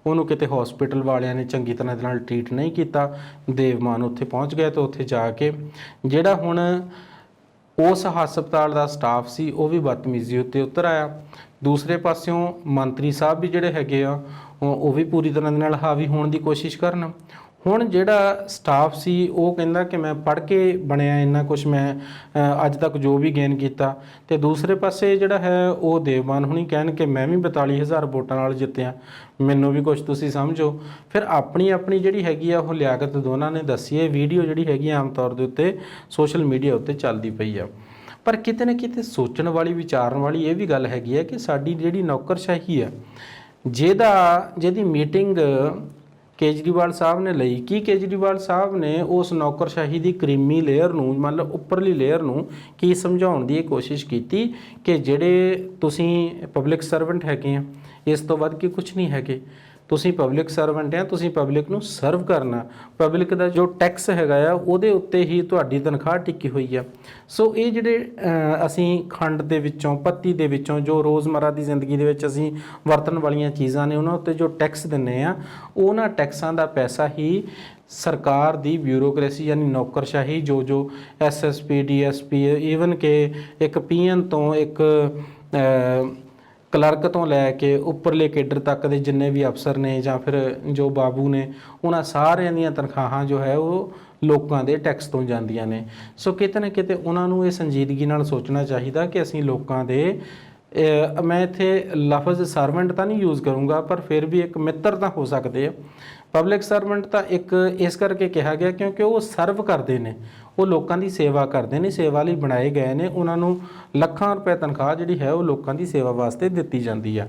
A: ਉਹਨੂੰ ਕਿਤੇ ਹਸਪੀਟਲ ਵਾਲਿਆਂ ਨੇ ਚੰਗੀ ਤਰ੍ਹਾਂ ਦੇ ਨਾਲ ਟਰੀਟ ਨਹੀਂ ਕੀਤਾ। ਦੇਵਮਾਨ ਉੱਥੇ ਪਹੁੰਚ ਗਏ ਤੇ ਉੱਥੇ ਜਾ ਕੇ ਜਿਹੜਾ ਹੁਣ ਉਸ ਹਸਪਤਾਲ ਦਾ ਸਟਾਫ ਸੀ ਉਹ ਵੀ ਬਦਤਮੀਜ਼ੀ ਉੱਤੇ ਉਤਰ ਆਇਆ। ਦੂਸਰੇ ਪਾਸਿਓਂ ਮੰਤਰੀ ਸਾਹਿਬ ਵੀ ਜਿਹੜੇ ਹੈਗੇ ਆ ਉਹ ਵੀ ਪੂਰੀ ਤਰ੍ਹਾਂ ਦੇ ਨਾਲ ਹਾਵੀ ਹੋਣ ਦੀ ਕੋਸ਼ਿਸ਼ ਕਰਨ। ਹੁਣ ਜਿਹੜਾ ਸਟਾਫ ਸੀ ਉਹ ਕਹਿੰਦਾ ਕਿ ਮੈਂ ਪੜ੍ਹ ਕੇ ਬਣਿਆ ਇੰਨਾ ਕੁਝ, ਮੈਂ ਅੱਜ ਤੱਕ ਜੋ ਵੀ ਗੇਨ ਕੀਤਾ, ਤੇ ਦੂਸਰੇ ਪਾਸੇ ਜਿਹੜਾ ਹੈ ਉਹ ਦੇਵਮਾਨ ਹੁਣੀ ਕਹਿਣ ਕਿ ਮੈਂ ਵੀ 42,000 ਵੋਟਾਂ ਨਾਲ ਜਿੱਤਿਆ, ਮੈਨੂੰ ਵੀ ਕੁਝ ਤੁਸੀਂ ਸਮਝੋ। ਫਿਰ ਆਪਣੀ ਆਪਣੀ ਜਿਹੜੀ ਹੈਗੀ ਆ ਉਹ ਲਿਆਕਤ ਦੋਨਾਂ ਨੇ ਦੱਸੀ ਹੈ। ਵੀਡੀਓ ਜਿਹੜੀ ਹੈਗੀ ਆਮ ਤੌਰ ਦੇ ਉੱਤੇ ਸੋਸ਼ਲ ਮੀਡੀਆ ਉੱਤੇ ਚੱਲਦੀ ਪਈ ਆ। ਪਰ ਕਿਤੇ ਨਾ ਕਿਤੇ ਸੋਚਣ ਵਾਲੀ, ਵਿਚਾਰਨ ਵਾਲੀ ਇਹ ਵੀ ਗੱਲ ਹੈਗੀ ਹੈ ਕਿ ਸਾਡੀ ਜਿਹੜੀ ਨੌਕਰਸ਼ਾਹੀ ਆ, ਜਿਹਦੀ ਮੀਟਿੰਗ ਕੇਜਰੀਵਾਲ ਸਾਹਿਬ ਨੇ ਲਈ, ਕੀ ਕੇਜਰੀਵਾਲ ਸਾਹਿਬ ਨੇ ਉਸ ਨੌਕਰਸ਼ਾਹੀ ਦੀ ਕਰੀਮੀ ਲੇਅਰ ਨੂੰ, ਮਤਲਬ ਉੱਪਰਲੀ ਲੇਅਰ ਨੂੰ ਕੀ ਸਮਝਾਉਣ ਦੀ ਇਹ ਕੋਸ਼ਿਸ਼ ਕੀਤੀ ਕਿ ਜਿਹੜੇ ਤੁਸੀਂ ਪਬਲਿਕ ਸਰਵੈਂਟ ਹੈਗੇ ਆ, ਇਸ ਤੋਂ ਵੱਧ ਕੇ ਕੁਝ ਨਹੀਂ ਹੈਗੇ। ਤੁਸੀਂ ਪਬਲਿਕ ਸਰਵੈਂਟ ਆ, ਤੁਸੀਂ ਪਬਲਿਕ ਨੂੰ ਸਰਵ ਕਰਨਾ, ਪਬਲਿਕ ਦਾ ਜੋ ਟੈਕਸ ਹੈਗਾ ਆ ਉਹਦੇ ਉੱਤੇ ਹੀ ਤੁਹਾਡੀ ਤਨਖਾਹ ਟਿੱਕੀ ਹੋਈ ਆ। ਸੋ ਇਹ ਜਿਹੜੇ ਅਸੀਂ ਖੰਡ ਦੇ ਵਿੱਚੋਂ, ਪੱਤੀ ਦੇ ਵਿੱਚੋਂ, ਜੋ ਰੋਜ਼ਮਰਾ ਦੀ ਜ਼ਿੰਦਗੀ ਦੇ ਵਿੱਚ ਅਸੀਂ ਵਰਤਣ ਵਾਲੀਆਂ ਚੀਜ਼ਾਂ ਨੇ, ਉਹਨਾਂ ਉੱਤੇ ਜੋ ਟੈਕਸ ਦਿੰਦੇ ਆ, ਉਹਨਾਂ ਟੈਕਸਾਂ ਦਾ ਪੈਸਾ ਹੀ ਸਰਕਾਰ ਦੀ ਬਿਊਰੋਕ੍ਰੇਸੀ ਯਾਨੀ ਨੌਕਰਸ਼ਾਹੀ, ਜੋ SSP DSP, ਈਵਨ ਕਿ ਇੱਕ PN ਤੋਂ ਇੱਕ ਕਲਰਕ ਤੋਂ ਲੈ ਕੇ ਉੱਪਰਲੇ ਕੇਡਰ ਤੱਕ ਦੇ ਜਿੰਨੇ ਵੀ ਅਫਸਰ ਨੇ ਜਾਂ ਫਿਰ ਜੋ ਬਾਬੂ ਨੇ, ਉਹਨਾਂ ਸਾਰਿਆਂ ਦੀਆਂ ਤਨਖਾਹਾਂ ਜੋ ਹੈ ਉਹ ਲੋਕਾਂ ਦੇ ਟੈਕਸ ਤੋਂ ਜਾਂਦੀਆਂ ਨੇ। ਸੋ ਕਿਤੇ ਨਾ ਕਿਤੇ ਉਹਨਾਂ ਨੂੰ ਇਹ ਸੰਜੀਦਗੀ ਨਾਲ ਸੋਚਣਾ ਚਾਹੀਦਾ ਕਿ ਅਸੀਂ ਲੋਕਾਂ ਦੇ, ਮੈਂ ਇੱਥੇ ਲਫ਼ਜ਼ ਸਰਵੈਂਟ ਤਾਂ ਨਹੀਂ ਯੂਜ਼ ਕਰੂੰਗਾ, ਪਰ ਫਿਰ ਵੀ ਇੱਕ ਮਿੱਤਰ ਤਾਂ ਹੋ ਸਕਦੇ ਆ। ਪਬਲਿਕ ਸਰਵੈਂਟ ਤਾਂ ਇੱਕ ਇਸ ਕਰਕੇ ਕਿਹਾ ਗਿਆ ਕਿਉਂਕਿ ਉਹ ਸਰਵ ਕਰਦੇ ਨੇ, ਉਹ ਲੋਕਾਂ ਦੀ ਸੇਵਾ ਕਰਦੇ ਨੇ, ਸੇਵਾ ਲਈ ਬਣਾਏ ਗਏ ਨੇ। ਉਹਨਾਂ ਨੂੰ ਲੱਖਾਂ ਰੁਪਏ ਤਨਖਾਹ ਜਿਹੜੀ ਹੈ ਉਹ ਲੋਕਾਂ ਦੀ ਸੇਵਾ ਵਾਸਤੇ ਦਿੱਤੀ ਜਾਂਦੀ ਆ।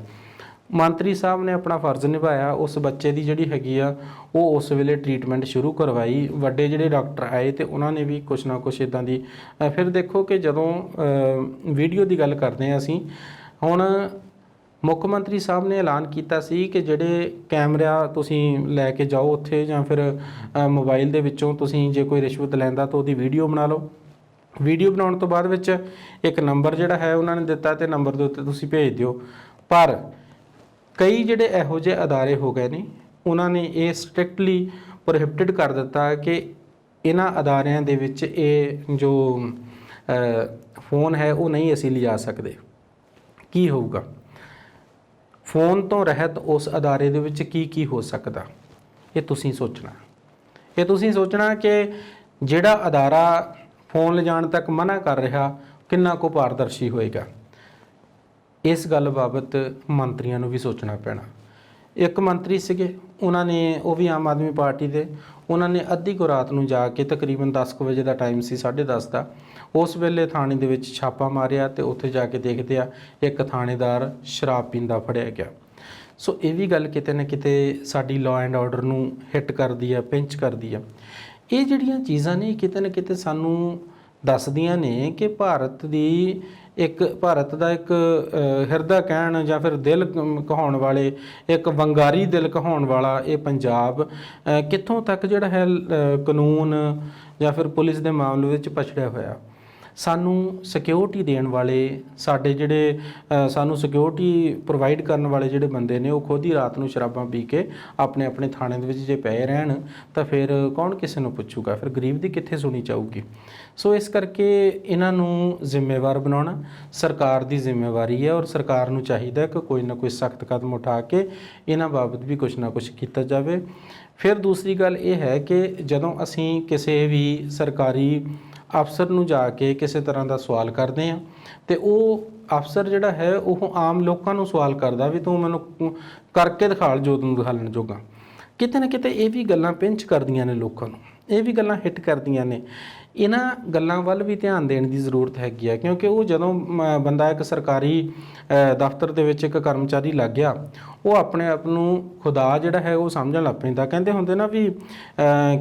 A: ਮੰਤਰੀ ਸਾਹਿਬ ਨੇ ਆਪਣਾ ਫਰਜ਼ ਨਿਭਾਇਆ, ਉਸ ਬੱਚੇ ਦੀ ਜਿਹੜੀ ਹੈਗੀ ਆ ਉਹ ਉਸ ਵੇਲੇ ਟ੍ਰੀਟਮੈਂਟ ਸ਼ੁਰੂ ਕਰਵਾਈ। ਵੱਡੇ ਜਿਹੜੇ ਡਾਕਟਰ ਆਏ ਤੇ ਉਹਨਾਂ ਨੇ ਵੀ ਕੁਛ ਨਾ ਕੁਛ ਇੱਦਾਂ ਦੀ। ਫਿਰ ਦੇਖੋ ਕਿ ਜਦੋਂ ਵੀਡੀਓ ਦੀ ਗੱਲ ਕਰਦੇ ਹਾਂ ਅਸੀਂ, ਹੁਣ ਮੁੱਖ ਮੰਤਰੀ ਸਾਹਿਬ ਨੇ ਐਲਾਨ ਕੀਤਾ ਸੀ ਕਿ ਜਿਹੜੇ ਕੈਮਰਾ ਤੁਸੀਂ ਲੈ ਕੇ ਜਾਓ ਉੱਥੇ, ਜਾਂ ਫਿਰ ਮੋਬਾਈਲ ਦੇ ਵਿੱਚੋਂ ਤੁਸੀਂ ਜੇ ਕੋਈ ਰਿਸ਼ਵਤ ਲੈਂਦਾ ਤਾਂ ਉਹਦੀ ਵੀਡੀਓ ਬਣਾ ਲਓ। ਵੀਡੀਓ ਬਣਾਉਣ ਤੋਂ ਬਾਅਦ ਵਿੱਚ ਇੱਕ ਨੰਬਰ ਜਿਹੜਾ ਹੈ ਉਹਨਾਂ ਨੇ ਦਿੱਤਾ ਤੇ ਨੰਬਰ ਦੇ ਉੱਤੇ ਤੁਸੀਂ ਭੇਜ ਦਿਓ। ਪਰ ਕਈ ਜਿਹੜੇ ਇਹੋ ਜਿਹੇ ਅਦਾਰੇ ਹੋ ਗਏ ਨੇ, ਉਹਨਾਂ ਨੇ ਇਹ ਸਟ੍ਰਿਕਟਲੀ ਪ੍ਰੋਹਿਬਿਟਡ ਕਰ ਦਿੱਤਾ ਕਿ ਇਹਨਾਂ ਅਦਾਰਿਆਂ ਦੇ ਵਿੱਚ ਇਹ ਜੋ ਫੋਨ ਹੈ ਉਹ ਨਹੀਂ ਅਸੀਂ ਲਿਜਾ ਸਕਦੇ। ਕੀ ਹੋਊਗਾ? ਫੋਨ ਤੋਂ ਰਹਿਤ ਉਸ ਅਦਾਰੇ ਦੇ ਵਿੱਚ ਕੀ ਹੋ ਸਕਦਾ? ਇਹ ਤੁਸੀਂ ਸੋਚਣਾ ਕਿ ਜਿਹੜਾ ਅਦਾਰਾ ਫੋਨ ਲਿਜਾਣ ਤੱਕ ਮਨਾ ਕਰ ਰਿਹਾ ਕਿੰਨਾ ਕੁ ਪਾਰਦਰਸ਼ੀ ਹੋਏਗਾ। ਇਸ ਗੱਲ ਬਾਬਤ ਮੰਤਰੀਆਂ ਨੂੰ ਵੀ ਸੋਚਣਾ ਪੈਣਾ। ਇੱਕ ਮੰਤਰੀ ਸੀਗੇ, ਉਹਨਾਂ ਨੇ, ਉਹ ਵੀ ਆਮ ਆਦਮੀ ਪਾਰਟੀ ਦੇ, ਉਹਨਾਂ ਨੇ ਅੱਧੀ ਕੁ ਰਾਤ ਨੂੰ ਜਾ ਕੇ, ਤਕਰੀਬਨ 10 ਕੁ ਵਜੇ ਦਾ ਟਾਈਮ ਸੀ, 10:30 ਦਾ, ਉਸ ਵੇਲੇ ਥਾਣੇ ਦੇ ਵਿੱਚ ਛਾਪਾ ਮਾਰਿਆ ਤੇ ਉੱਥੇ ਜਾ ਕੇ ਦੇਖਦੇ ਆ ਇੱਕ ਥਾਣੇਦਾਰ ਸ਼ਰਾਬ ਪੀਂਦਾ ਫੜਿਆ ਗਿਆ। ਸੋ ਇਹ ਵੀ ਗੱਲ ਕਿਤੇ ਨਾ ਕਿਤੇ ਸਾਡੀ ਲਾਅ ਐਂਡ ਆਰਡਰ ਨੂੰ ਹਿੱਟ ਕਰਦੀ ਆ, ਪਿੰਚ ਕਰਦੀ ਆ। ਇਹ ਜਿਹੜੀਆਂ ਚੀਜ਼ਾਂ ਨੇ ਕਿਤੇ ਨਾ ਕਿਤੇ ਸਾਨੂੰ ਦੱਸਦੀਆਂ ਨੇ ਕਿ ਭਾਰਤ ਦਾ ਇੱਕ ਹਿਰਦਾ ਕਹਿਣ ਜਾਂ ਫਿਰ ਦਿਲ ਕਹਾਉਣ ਵਾਲੇ, ਇੱਕ ਵੰਗਾਰੀ ਦਿਲ ਕਹਾਉਣ ਵਾਲਾ ਇਹ ਪੰਜਾਬ ਕਿੱਥੋਂ ਤੱਕ ਜਿਹੜਾ ਹੈ ਕਾਨੂੰਨ ਜਾਂ ਫਿਰ ਪੁਲਿਸ ਦੇ ਮਾਮਲੇ ਵਿੱਚ ਪਛੜਿਆ ਹੋਇਆ। ਸਾਨੂੰ ਸਿਕਿਉਰਿਟੀ ਦੇਣ ਵਾਲੇ, ਸਾਡੇ ਜਿਹੜੇ ਸਾਨੂੰ ਸਿਕਿਉਰਿਟੀ ਪ੍ਰੋਵਾਈਡ ਕਰਨ ਵਾਲੇ ਜਿਹੜੇ ਬੰਦੇ ਨੇ, ਉਹ ਖੁਦ ਹੀ ਰਾਤ ਨੂੰ ਸ਼ਰਾਬਾਂ ਪੀ ਕੇ ਆਪਣੇ ਆਪਣੇ ਥਾਣੇ ਦੇ ਵਿੱਚ ਜੇ ਪਏ ਰਹਿਣ ਤਾਂ ਫਿਰ ਕੌਣ ਕਿਸੇ ਨੂੰ ਪੁੱਛੂਗਾ? ਫਿਰ ਗਰੀਬ ਦੀ ਕਿੱਥੇ ਸੁਣੀ ਜਾਊਗੀ? ਸੋ ਇਸ ਕਰਕੇ ਇਹਨਾਂ ਨੂੰ ਜ਼ਿੰਮੇਵਾਰ ਬਣਾਉਣਾ ਸਰਕਾਰ ਦੀ ਜ਼ਿੰਮੇਵਾਰੀ ਹੈ, ਔਰ ਸਰਕਾਰ ਨੂੰ ਚਾਹੀਦਾ ਕਿ ਕੋਈ ਨਾ ਕੋਈ ਸਖਤ ਕਦਮ ਉਠਾ ਕੇ ਇਹਨਾਂ ਬਾਬਤ ਵੀ ਕੁਛ ਨਾ ਕੁਛ ਕੀਤਾ ਜਾਵੇ। ਫਿਰ ਦੂਸਰੀ ਗੱਲ ਇਹ ਹੈ ਕਿ ਜਦੋਂ ਅਸੀਂ ਕਿਸੇ ਵੀ ਸਰਕਾਰੀ ਅਫਸਰ ਨੂੰ ਜਾ ਕੇ ਕਿਸੇ ਤਰ੍ਹਾਂ ਦਾ ਸਵਾਲ ਕਰਦੇ ਹਾਂ ਤੇ ਉਹ ਅਫਸਰ ਜਿਹੜਾ ਹੈ ਉਹ ਆਮ ਲੋਕਾਂ ਨੂੰ ਸਵਾਲ ਕਰਦਾ ਵੀ ਤੂੰ ਮੈਨੂੰ ਕਰਕੇ ਦਿਖਾਲ ਜੋ ਤੂੰ ਦਿਖਾਲਣ ਜੋਗਾ। ਕਿਤੇ ਨਾ ਕਿਤੇ ਇਹ ਵੀ ਗੱਲਾਂ ਪਿੰਚ ਕਰਦੀਆਂ ਨੇ ਲੋਕਾਂ ਨੂੰ, ਇਹ ਵੀ ਗੱਲਾਂ ਹਿੱਟ ਕਰਦੀਆਂ ਨੇ। ਇਹਨਾਂ ਗੱਲਾਂ ਵੱਲ ਵੀ ਧਿਆਨ ਦੇਣ ਦੀ ਜ਼ਰੂਰਤ ਹੈਗੀ ਆ, ਕਿਉਂਕਿ ਉਹ ਜਦੋਂ ਬੰਦਾ ਇੱਕ ਸਰਕਾਰੀ ਦਫ਼ਤਰ ਦੇ ਵਿੱਚ ਇੱਕ ਕਰਮਚਾਰੀ ਲੱਗ ਗਿਆ, ਉਹ ਆਪਣੇ ਆਪ ਨੂੰ ਖੁਦਾ ਜਿਹੜਾ ਹੈ ਉਹ ਸਮਝਣ ਲੱਗ ਪੈਂਦਾ। ਕਹਿੰਦੇ ਹੁੰਦੇ ਨਾ ਵੀ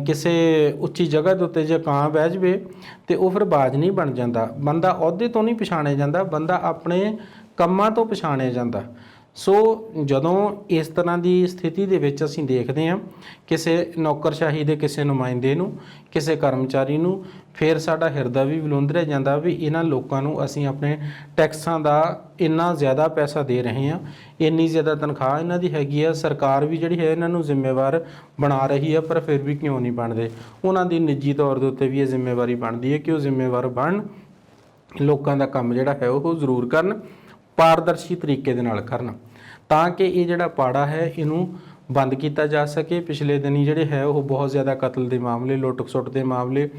A: ਕਿਸੇ ਉੱਚੀ ਜਗ੍ਹਾ ਦੇ ਉੱਤੇ ਜੇ ਕਾਂ ਬਹਿ ਜਾਵੇ ਤੇ ਉਹ ਫਿਰ ਬਾਜ ਨਹੀਂ ਬਣ ਜਾਂਦਾ। ਬੰਦਾ ਅਹੁਦੇ ਤੋਂ ਨਹੀਂ ਪਛਾਣਿਆ ਜਾਂਦਾ, ਬੰਦਾ ਆਪਣੇ ਕੰਮਾਂ ਤੋਂ ਪਛਾਣਿਆ ਜਾਂਦਾ। ਸੋ ਜਦੋਂ ਇਸ ਤਰ੍ਹਾਂ ਦੀ ਸਥਿਤੀ ਦੇ ਵਿੱਚ ਅਸੀਂ ਦੇਖਦੇ ਹਾਂ ਕਿਸੇ ਨੌਕਰਸ਼ਾਹੀ ਦੇ ਕਿਸੇ ਨੁਮਾਇੰਦੇ ਨੂੰ, ਕਿਸੇ ਕਰਮਚਾਰੀ ਨੂੰ, ਫਿਰ ਸਾਡਾ ਹਿਰਦਾ ਵੀ ਵਿਲੁੰਦਰਿਆ ਜਾਂਦਾ ਵੀ ਇਹਨਾਂ ਲੋਕਾਂ ਨੂੰ ਅਸੀਂ ਆਪਣੇ ਟੈਕਸਾਂ ਦਾ ਇੰਨਾ ਜ਼ਿਆਦਾ ਪੈਸਾ ਦੇ ਰਹੇ ਹਾਂ, ਇੰਨੀ ਜ਼ਿਆਦਾ ਤਨਖਾਹ ਇਹਨਾਂ ਦੀ ਹੈਗੀ ਆ, ਸਰਕਾਰ ਵੀ ਜਿਹੜੀ ਹੈ ਇਹਨਾਂ ਨੂੰ ਜ਼ਿੰਮੇਵਾਰ ਬਣਾ ਰਹੀ ਹੈ, ਪਰ ਫਿਰ ਵੀ ਕਿਉਂ ਨਹੀਂ ਬਣਦੇ। ਉਹਨਾਂ ਦੀ ਨਿੱਜੀ ਤੌਰ ਦੇ ਉੱਤੇ ਵੀ ਇਹ ਜ਼ਿੰਮੇਵਾਰੀ ਬਣਦੀ ਹੈ ਕਿ ਉਹ ਜ਼ਿੰਮੇਵਾਰ ਬਣਨ, ਲੋਕਾਂ ਦਾ ਕੰਮ ਜਿਹੜਾ ਹੈ ਉਹ ਜ਼ਰੂਰ ਕਰਨ, ਪਾਰਦਰਸ਼ੀ ਤਰੀਕੇ ਦੇ ਨਾਲ ਕਰਨ, ਤਾਂ ਕਿ ਇਹ ਜਿਹੜਾ ਪਾੜਾ ਹੈ ਇਹਨੂੰ ਬੰਦ ਕੀਤਾ ਜਾ ਸਕੇ। ਪਿਛਲੇ ਦਿਨੀ ਜਿਹੜੇ ਹੈ ਉਹ ਬਹੁਤ ਜ਼ਿਆਦਾ ਕਤਲ ਦੇ ਮਾਮਲੇ, ਲੁੱਟ ਖਸੁੱਟ ਦੇ ਮਾਮਲੇ,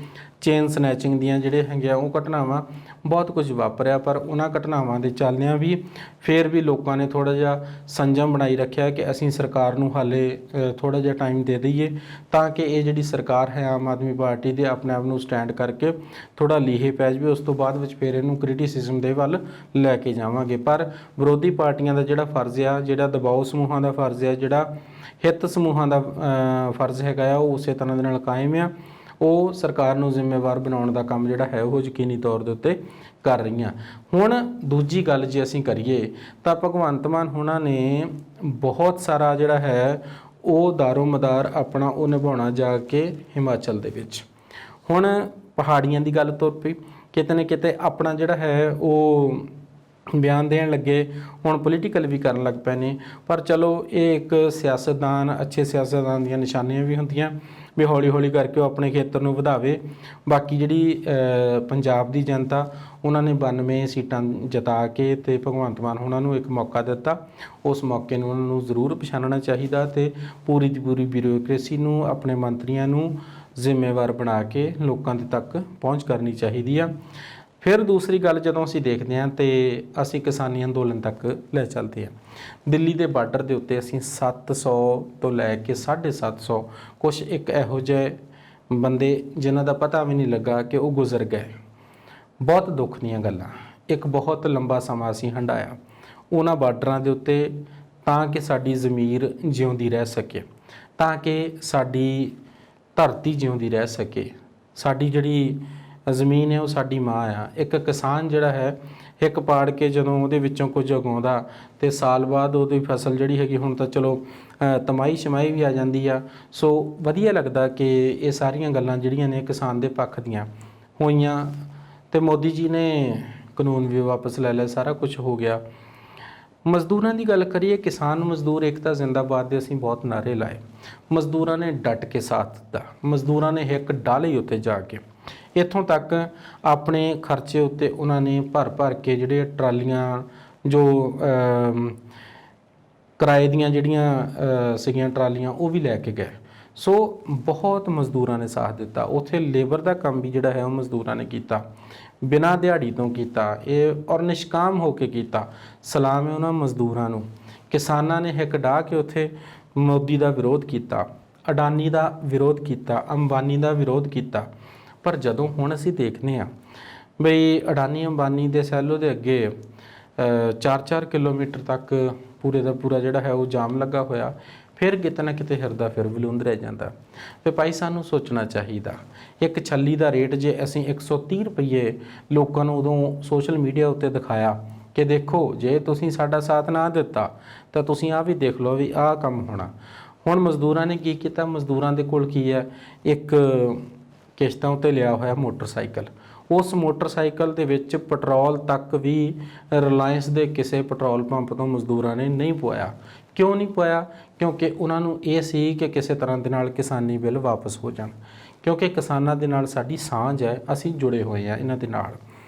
A: ਚੇਨ ਸਨੈਚਿੰਗ ਦੀਆਂ ਜਿਹੜੇ ਹੈਗੀਆਂ ਉਹ ਘਟਨਾਵਾਂ ਬਹੁਤ ਕੁਝ ਵਾਪਰਿਆ, ਪਰ ਉਹਨਾਂ ਘਟਨਾਵਾਂ ਦੇ ਚੱਲਦਿਆਂ ਵੀ ਫਿਰ ਵੀ ਲੋਕਾਂ ਨੇ ਥੋੜ੍ਹਾ ਜਿਹਾ ਸੰਜਮ ਬਣਾਈ ਰੱਖਿਆ ਕਿ ਅਸੀਂ ਸਰਕਾਰ ਨੂੰ ਹਾਲੇ ਥੋੜ੍ਹਾ ਜਿਹਾ ਟਾਈਮ ਦੇ ਦਈਏ, ਤਾਂ ਕਿ ਇਹ ਜਿਹੜੀ ਸਰਕਾਰ ਹੈ ਆਮ ਆਦਮੀ ਪਾਰਟੀ ਦੇ ਆਪਣੇ ਆਪ ਨੂੰ ਸਟੈਂਡ ਕਰਕੇ ਥੋੜ੍ਹਾ ਲੀਹੇ ਪੈ ਜਾਵੇ। ਉਸ ਤੋਂ ਬਾਅਦ ਵਿੱਚ ਫਿਰ ਇਹਨੂੰ ਕ੍ਰਿਟਿਸਿਜ਼ਮ ਦੇ ਵੱਲ ਲੈ ਕੇ ਜਾਵਾਂਗੇ। ਪਰ ਵਿਰੋਧੀ ਪਾਰਟੀਆਂ ਦਾ ਜਿਹੜਾ ਫਰਜ਼ ਆ, ਜਿਹੜਾ ਦਬਾਓ ਸਮੂਹਾਂ ਦਾ ਫਰਜ਼ ਆ, ਜਿਹੜਾ ਹਿੱਤ ਸਮੂਹਾਂ ਦਾ ਫਰਜ਼ ਹੈਗਾ ਆ, ਉਹ ਉਸੇ ਤਰ੍ਹਾਂ ਦੇ ਨਾਲ ਕਾਇਮ ਆ। ਉਹ ਸਰਕਾਰ ਨੂੰ ਜ਼ਿੰਮੇਵਾਰ ਬਣਾਉਣ ਦਾ ਕੰਮ ਜਿਹੜਾ ਹੈ ਉਹ ਯਕੀਨੀ ਤੌਰ ਦੇ ਉੱਤੇ ਕਰ ਰਹੀਆਂ। ਹੁਣ ਦੂਜੀ ਗੱਲ ਜੇ ਅਸੀਂ ਕਰੀਏ ਤਾਂ ਭਗਵੰਤ ਮਾਨ ਹੋਣਾ ਨੇ ਬਹੁਤ ਸਾਰਾ ਜਿਹੜਾ ਹੈ ਉਹ ਦਾਰੋ ਮਦਾਰ ਆਪਣਾ ਉਹ ਨਿਭਾਉਣਾ ਜਾ ਕੇ ਹਿਮਾਚਲ ਦੇ ਵਿੱਚ। ਹੁਣ ਪਹਾੜੀਆਂ ਦੀ ਗੱਲ ਤੁਰ ਪਈ, ਕਿਤੇ ਨਾ ਕਿਤੇ ਆਪਣਾ ਜਿਹੜਾ ਹੈ ਉਹ ਬਿਆਨ ਦੇਣ ਲੱਗੇ, ਹੁਣ ਪੋਲੀਟੀਕਲ ਵੀ ਕਰਨ ਲੱਗ ਪਏ ਨੇ। ਪਰ ਚਲੋ ਇਹ ਇੱਕ ਸਿਆਸਤਦਾਨ, ਅੱਛੇ ਸਿਆਸਤਦਾਨ ਦੀਆਂ ਨਿਸ਼ਾਨੀਆਂ ਵੀ ਹੁੰਦੀਆਂ ਵੀ ਹੌਲੀ ਹੌਲੀ ਕਰਕੇ ਉਹ ਆਪਣੇ ਖੇਤਰ ਨੂੰ ਵਧਾਵੇ। ਬਾਕੀ ਜਿਹੜੀ ਪੰਜਾਬ ਦੀ ਜਨਤਾ ਉਹਨਾਂ ਨੇ 92 ਸੀਟਾਂ ਜਿਤਾ ਕੇ ਤੇ ਭਗਵੰਤ ਮਾਨ ਉਹਨਾਂ ਨੂੰ ਇੱਕ ਮੌਕਾ ਦਿੱਤਾ, ਉਸ ਮੌਕੇ ਨੂੰ ਉਹਨਾਂ ਨੂੰ ਜ਼ਰੂਰ ਪਛਾਣਨਾ ਚਾਹੀਦਾ ਤੇ ਪੂਰੀ ਦੀ ਪੂਰੀ ਬਿਊਰੋਕ੍ਰੇਸੀ ਨੂੰ, ਆਪਣੇ ਮੰਤਰੀਆਂ ਨੂੰ ਜ਼ਿੰਮੇਵਾਰ ਬਣਾ ਕੇ ਲੋਕਾਂ ਦੇ ਤੱਕ ਪਹੁੰਚ ਕਰਨੀ ਚਾਹੀਦੀ ਆ। ਫਿਰ ਦੂਸਰੀ ਗੱਲ ਜਦੋਂ ਅਸੀਂ ਦੇਖਦੇ ਹਾਂ ਤੇ ਅਸੀਂ ਕਿਸਾਨੀ ਅੰਦੋਲਨ ਤੱਕ ਲੈ ਚੱਲਦੇ ਹਾਂ। ਦਿੱਲੀ ਦੇ ਬਾਰਡਰ ਦੇ ਉੱਤੇ ਅਸੀਂ 700 ਤੋਂ ਲੈ ਕੇ 750 ਕੁਛ ਇੱਕ ਇਹੋ ਜਿਹੇ ਬੰਦੇ ਜਿਨ੍ਹਾਂ ਦਾ ਪਤਾ ਵੀ ਨਹੀਂ ਲੱਗਾ ਕਿ ਉਹ ਗੁਜ਼ਰ ਗਏ। ਬਹੁਤ ਦੁੱਖ ਦੀਆਂ ਗੱਲਾਂ, ਇੱਕ ਬਹੁਤ ਲੰਬਾ ਸਮਾਂ ਅਸੀਂ ਹੰਢਾਇਆ ਉਹਨਾਂ ਬਾਰਡਰਾਂ ਦੇ ਉੱਤੇ ਤਾਂ ਕਿ ਸਾਡੀ ਜ਼ਮੀਰ ਜਿਉਂਦੀ ਰਹਿ ਸਕੇ, ਤਾਂ ਕਿ ਸਾਡੀ ਧਰਤੀ ਜਿਉਂਦੀ ਰਹਿ ਸਕੇ। ਸਾਡੀ ਜਿਹੜੀ ਜ਼ਮੀਨ ਹੈ ਉਹ ਸਾਡੀ ਮਾਂ ਆ। ਇੱਕ ਕਿਸਾਨ ਜਿਹੜਾ ਹੈ ਇੱਕ ਪਾੜ ਕੇ ਜਦੋਂ ਉਹਦੇ ਵਿੱਚੋਂ ਕੁਝ ਉਗਾਉਂਦਾ ਤੇ ਸਾਲ ਬਾਅਦ ਉਹਦੀ ਫਸਲ ਜਿਹੜੀ ਹੈਗੀ, ਹੁਣ ਤਾਂ ਚਲੋ ਤਮਾਈ ਸ਼ਮਾਈ ਵੀ ਆ ਜਾਂਦੀ ਆ। ਸੋ ਵਧੀਆ ਲੱਗਦਾ ਕਿ ਇਹ ਸਾਰੀਆਂ ਗੱਲਾਂ ਜਿਹੜੀਆਂ ਨੇ ਕਿਸਾਨ ਦੇ ਪੱਖ ਦੀਆਂ ਹੋਈਆਂ ਤੇ ਮੋਦੀ ਜੀ ਨੇ ਕਾਨੂੰਨ ਵੀ ਵਾਪਸ ਲੈ ਲਿਆ, ਸਾਰਾ ਕੁਝ ਹੋ ਗਿਆ। ਮਜ਼ਦੂਰਾਂ ਦੀ ਗੱਲ ਕਰੀਏ, ਕਿਸਾਨ ਮਜ਼ਦੂਰ ਏਕਤਾ ਜ਼ਿੰਦਾਬਾਦ ਦੇ ਅਸੀਂ ਬਹੁਤ ਨਾਅਰੇ ਲਾਏ, ਮਜ਼ਦੂਰਾਂ ਨੇ ਡਟ ਕੇ ਸਾਥ ਦਿੱਤਾ, ਮਜ਼ਦੂਰਾਂ ਨੇ ਹਿੱਕ ਡਾਲੇ ਉੱਤੇ ਜਾ ਕੇ ਇੱਥੋਂ ਤੱਕ ਆਪਣੇ ਖਰਚੇ ਉੱਤੇ ਉਹਨਾਂ ਨੇ ਭਰ ਕੇ ਜਿਹੜੇ ਟਰਾਲੀਆਂ ਜੋ ਕਿਰਾਏ ਦੀਆਂ ਜਿਹੜੀਆਂ ਸੀਗੀਆਂ ਟਰਾਲੀਆਂ ਉਹ ਵੀ ਲੈ ਕੇ ਗਏ। ਸੋ ਬਹੁਤ ਮਜ਼ਦੂਰਾਂ ਨੇ ਸਾਥ ਦਿੱਤਾ। ਉੱਥੇ ਲੇਬਰ ਦਾ ਕੰਮ ਵੀ ਜਿਹੜਾ ਹੈ ਉਹ ਮਜ਼ਦੂਰਾਂ ਨੇ ਕੀਤਾ, ਬਿਨਾਂ ਦਿਹਾੜੀ ਤੋਂ ਕੀਤਾ ਇਹ ਔਰ ਨਿਸ਼ਕਾਮ ਹੋ ਕੇ ਕੀਤਾ। ਸਲਾਮ ਹੈ ਉਹਨਾਂ ਮਜ਼ਦੂਰਾਂ ਨੂੰ। ਕਿਸਾਨਾਂ ਨੇ ਹਿੱਕ ਡਾਹ ਕੇ ਉੱਥੇ ਮੋਦੀ ਦਾ ਵਿਰੋਧ ਕੀਤਾ, ਅਡਾਨੀ ਦਾ ਵਿਰੋਧ ਕੀਤਾ, ਅੰਬਾਨੀ ਦਾ ਵਿਰੋਧ ਕੀਤਾ। ਪਰ ਜਦੋਂ ਹੁਣ ਅਸੀਂ ਦੇਖਦੇ ਹਾਂ ਬਈ ਅਡਾਨੀ ਅੰਬਾਨੀ ਦੇ ਸੈਲੋ ਦੇ ਅੱਗੇ 4-4 ਕਿਲੋਮੀਟਰ ਤੱਕ ਪੂਰੇ ਦਾ ਪੂਰਾ ਜਿਹੜਾ ਹੈ ਉਹ ਜਾਮ ਲੱਗਾ ਹੋਇਆ, ਫਿਰ ਕਿਤੇ ਨਾ ਕਿਤੇ ਹਿਰਦਾ ਫਿਰ ਵਿਲੁੰਦਰਿਆ ਜਾਂਦਾ। ਤੇ ਭਾਈ ਸਾਨੂੰ ਸੋਚਣਾ ਚਾਹੀਦਾ, ਇੱਕ ਛੱਲੀ ਦਾ ਰੇਟ ਜੇ ਅਸੀਂ 130 ਰੁਪਏ ਲੋਕਾਂ ਨੂੰ ਉਦੋਂ ਸੋਸ਼ਲ ਮੀਡੀਆ ਉੱਤੇ ਦਿਖਾਇਆ ਕਿ ਦੇਖੋ ਜੇ ਤੁਸੀਂ ਸਾਡਾ ਸਾਥ ਨਾ ਦਿੱਤਾ ਤਾਂ ਤੁਸੀਂ ਆਹ ਵੀ ਦੇਖ ਲਓ ਵੀ ਆਹ ਕੰਮ ਹੋਣਾ। ਹੁਣ ਮਜ਼ਦੂਰਾਂ ਨੇ ਕੀ ਕੀਤਾ, ਮਜ਼ਦੂਰਾਂ ਦੇ ਕੋਲ ਕੀ ਹੈ, ਇੱਕ ਕਿਸ਼ਤਾਂ ਉੱਤੇ ਲਿਆ ਹੋਇਆ ਮੋਟਰਸਾਈਕਲ। ਉਸ ਮੋਟਰਸਾਈਕਲ ਦੇ ਵਿੱਚ ਪੈਟਰੋਲ ਤੱਕ ਵੀ ਰਿਲਾਇੰਸ ਦੇ ਕਿਸੇ ਪੈਟਰੋਲ ਪੰਪ ਤੋਂ ਮਜ਼ਦੂਰਾਂ ਨੇ ਨਹੀਂ ਪਵਾਇਆ। ਕਿਉਂ ਨਹੀਂ ਪਵਾਇਆ? ਕਿਉਂਕਿ ਉਹਨਾਂ ਨੂੰ ਇਹ ਸੀ ਕਿ ਕਿਸੇ ਤਰ੍ਹਾਂ ਦੇ ਨਾਲ ਕਿਸਾਨੀ ਬਿੱਲ ਵਾਪਸ ਹੋ ਜਾਣ, ਕਿਉਂਕਿ ਕਿਸਾਨਾਂ ਦੇ ਨਾਲ ਸਾਡੀ ਸਾਂਝ ਹੈ, ਅਸੀਂ ਜੁੜੇ ਹੋਏ ਹਾਂ ਇਹਨਾਂ ਦੇ ਨਾਲ।